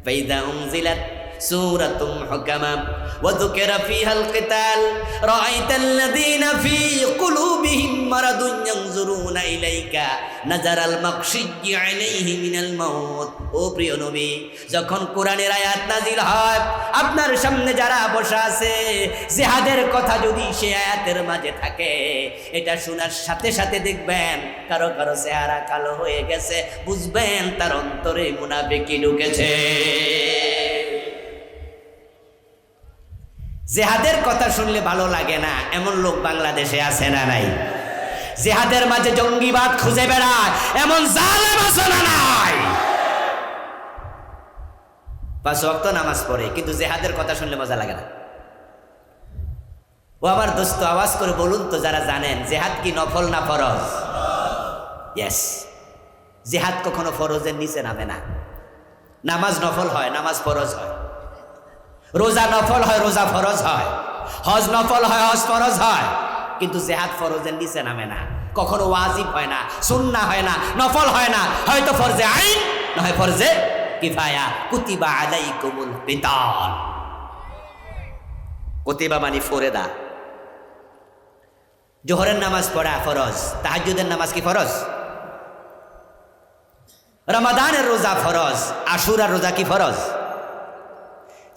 ফাইদা উনজিলাত সূরাতুম হুকামা ওয়া যুকিরা ফিহাল কিতাল রাআইতাল্লাযীনা ফী কুলুবিহিম মারাদুন ইয়ানজুরুনা ইলাইকা নাজারাল মাকশিয়্যি আলাইহি মিনাল মাউত। ও প্রিয় নবী, যখন কোরআনের আয়াত নাজিল হয়, আপনার সামনে যারা বসা আছে, জিহাদের কথা যদি সে আয়াতের মাঝে থাকে, এটা শোনার সাথে সাথে দেখবেন কারো কারো চেহারা কালো হয়ে গেছে, বুঝবেন তার অন্তরে মুনাফিকি ঢুকেছে। জিহাদের কথা শুনলে ভালো লাগে না এমন লোক বাংলাদেশে আছে না নাই? জিহাদের মাঝে জঙ্গিবাদ খুঁজে বেড়ায় এমন জালেম আছে না নাই? 5 ওয়াক্ত নামাজ পড়ে, কিন্তু জিহাদের কথা শুনলে মজা লাগে না। ও আমার দোস্ত, আওয়াজ করে বলুন তো যারা জানেন, জিহাদ কি নফল না ফরজ? ইয়েস, জিহাদ কখনো ফরজের নিচে নামে না। নামাজ নফল হয়, নামাজ ফরজ হয়। রোজা নফল হয়, রোজা ফরজ হয়। হজ নফল হয়, হজ ফরজ হয়। কিন্তু জিহাদ ফরজের নিচে নামে না, কখনো ওয়াজিব হয় না, সুন্নাহ হয় না, নফল হয় না, হয়তো ফরজে আইন না হয় ফরজে কিফায়া। কুতিবা আলাইকুমুল কিতাল, কুতিবা মানে ফরদা। জোহরের নামাজ পড়া ফরজ, তাহাজ্জুদের নামাজ কি ফরজ? রমাদানের রোজা ফরজ, আশুরার রোজা কি ফরজ?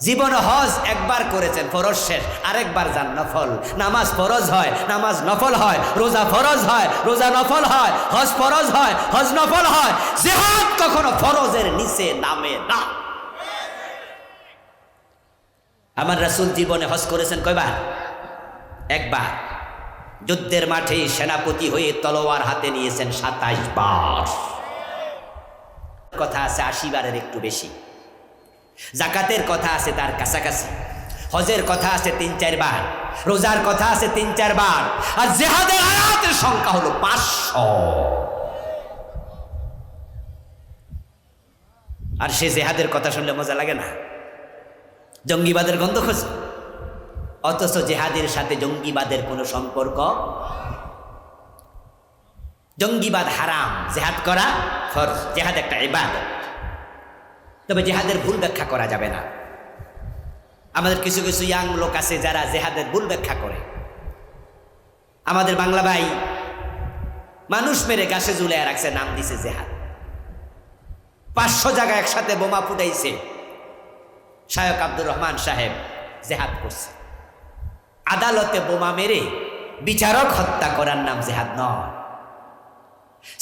জীবনে হজ একবার করেছেন, ফরজ শেষ, আরেকবার যান নফল। নামাজ ফরজ হয়, নামাজ নফল হয়, রোজা ফরজ হয়, রোজা নফল হয়, হজ ফরজ হয়, হজ নফল হয়। জিহাদ কখনো ফরজের নিচে নামে না। আমার রাসূল জীবনে হজ করেছেন কয়বার? একবার। যুদ্ধের মাঠে সেনাপতি হয়ে তলোয়ার হাতে নিয়েছেন 27 বার। কথা আছে 80 বারের একটু বেশি। জাকাতের কথা আছে তার কাছাকাছি, হজের কথা আছে 3-4 বার, রোজার কথা আছে 3-4 বার, আর জিহাদের আয়াতের সংখ্যা হলো 500। আর সে জিহাদের কথা শুনলে মজা লাগে না? জঙ্গিবাদের গন্ধ খোঁজে, অথচ জিহাদের সাথে জঙ্গিবাদের কোনো সম্পর্ক। জঙ্গিবাদ হারাম, জিহাদ করা ফরজ। জিহাদ একটা ইবাদত, তবে জিহাদের ভুল ব্যাখ্যা করা যাবে না। আমাদের কিছু কিছু ইয়াং লোক আছে যারা জিহাদের ভুল ব্যাখ্যা করে। আমাদের বাংলা ভাই মানুষ মেরে গাছে ঝুলাইয়া রাখছে, নাম দিছে জিহাদ। 500 জায়গায় একসাথে বোমা ফুটাইছে, শায়খ আব্দুর রহমান সাহেব জেহাদ করছে। আদালতে বোমা মেরে বিচারক হত্যা করার নাম জেহাদ নয়।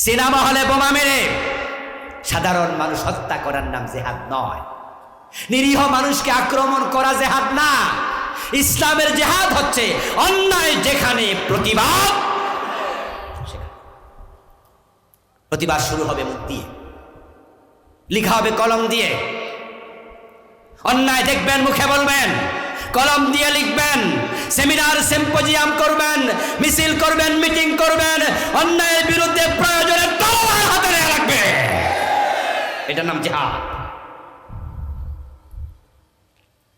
সিনেমা হলে বোমা মেরে সাধারণ মানুষ হত্যা করার নাম জেহাদ নয়। নিরীহ মানুষকে আক্রমণ করা জেহাদ না। ইসলামের জেহাদ হচ্ছে অন্যায় যেখানে প্রতিবাদ, প্রতিবাদ শুরু হবে মুখ দিয়ে, লিখা হবে কলম দিয়ে। অন্যায় দেখবেন মুখে বলবেন, কলম দিয়ে লিখবেন, সেমিনার সিম্পোজিয়াম করবেন, মিছিল করবেন, মিটিং করবেন, অন্যায়ের বিরুদ্ধে প্রয়োজনে তলোয়ার হাতে নেওয়া লাগবে। এটার নাম জিহাদ।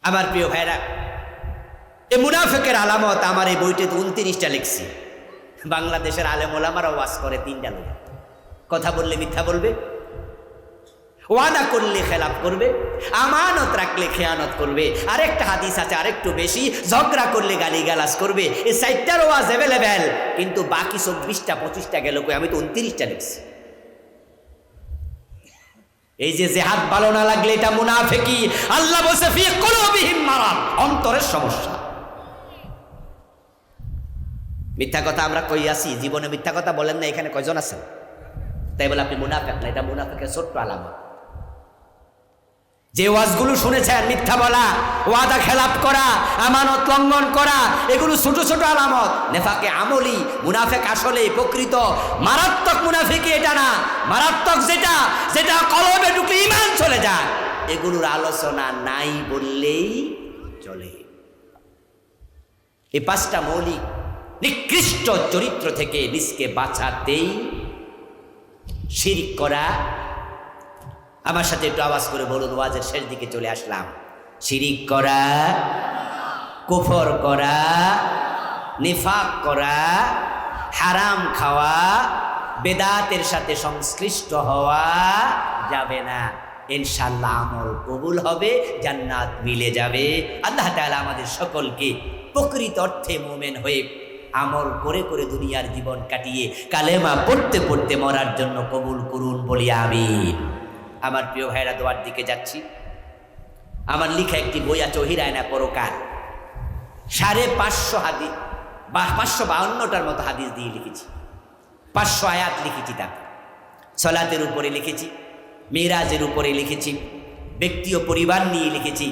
আমার প্রিয় ভাইরা, এই মুনাফিকের আলামত আমার এই বইটিতে 29টা লিখছি। বাংলাদেশের আলেম ওলামারা ওয়াজ করে 3টা লোক। কথা বললে মিথ্যা বলবে, ওয়াদা করলে খেলাফ করবে, আমানত রাখলে খেয়ানত করবে, আরেকটা হাদিস আছে আরেকটু বেশি, ঝগড়া করলে গালিগালাজ করবে। এই 4টার ওয়াজ অ্যাভেলেবেল, কিন্তু বাকি 24টা 25টা গেল কই? আমি তো 29টা লিখছি। এই যে জেহাদ ভালো না লাগলে এটা মুনাফিকি। আল্লাহ বলছে ফি কুলুবিহিম মারাদ, অন্তরের সমস্যা। মিথ্যা কথা আমরা কই আসি, জীবনে মিথ্যা কথা বলেন না এখানে কয়জন আছেন? তাই বলে আপনি মুনাফিক না, এটা মুনাফিকের ছোট্ট আলামত। যে ওয়াজগুলো শুনেছেন, মিথ্যা বলা, ওয়াদা খেলাপ করা, আমানত লঙ্ঘন করা, এগুলো ছোট ছোট আলামত। নেফাকে আমলি, মুনাফিক আসলে প্রকৃত মারাত্মক মুনাফিকি এটা না। মারাত্মক যেটা, যেটা কলবে ঢুকলে ঈমান চলে যায়, এগুলোর আলোচনা নাই বললেই চলে। এই 5টা মৌলিক নিকৃষ্ট চরিত্র থেকে নিজকে বাঁচাতেই শিরক করা। আমার সাথে একটু আওয়াজ করে বলুন, ওয়াজের শেষ দিকে চলে আসলাম। শিরক করা, কুফর করা, নিফাক করা, হারাম খাওয়া, বেদাতের সাথে সংশ্লিষ্ট হওয়া যাবে না। ইনশাআল্লাহ আমল কবুল হবে, জান্নাত মিলে যাবে। আল্লাহ তাআলা আমাদের সকলকে প্রকৃত অর্থে মুমিন হয়ে আমল করে করে দুনিয়ার জীবন কাটিয়ে কালেমা পড়তে পড়তে মরার জন্য কবুল করুন, বলি আমিন। আমার প্রিয় ভাইরা, দোয়ার দিকে যাচ্ছি। আমার লিখা একটি বই আছে, ওহিরায়না পরকাল। 550 হাদিস বা 552টার মতো হাদিস দিয়ে লিখেছি। 500 আয়াত লিখেছি। তাকে সালাতের উপরে লিখেছি, মিরাজের উপরে লিখেছি, ব্যক্তি ও পরিবার নিয়ে লিখেছি,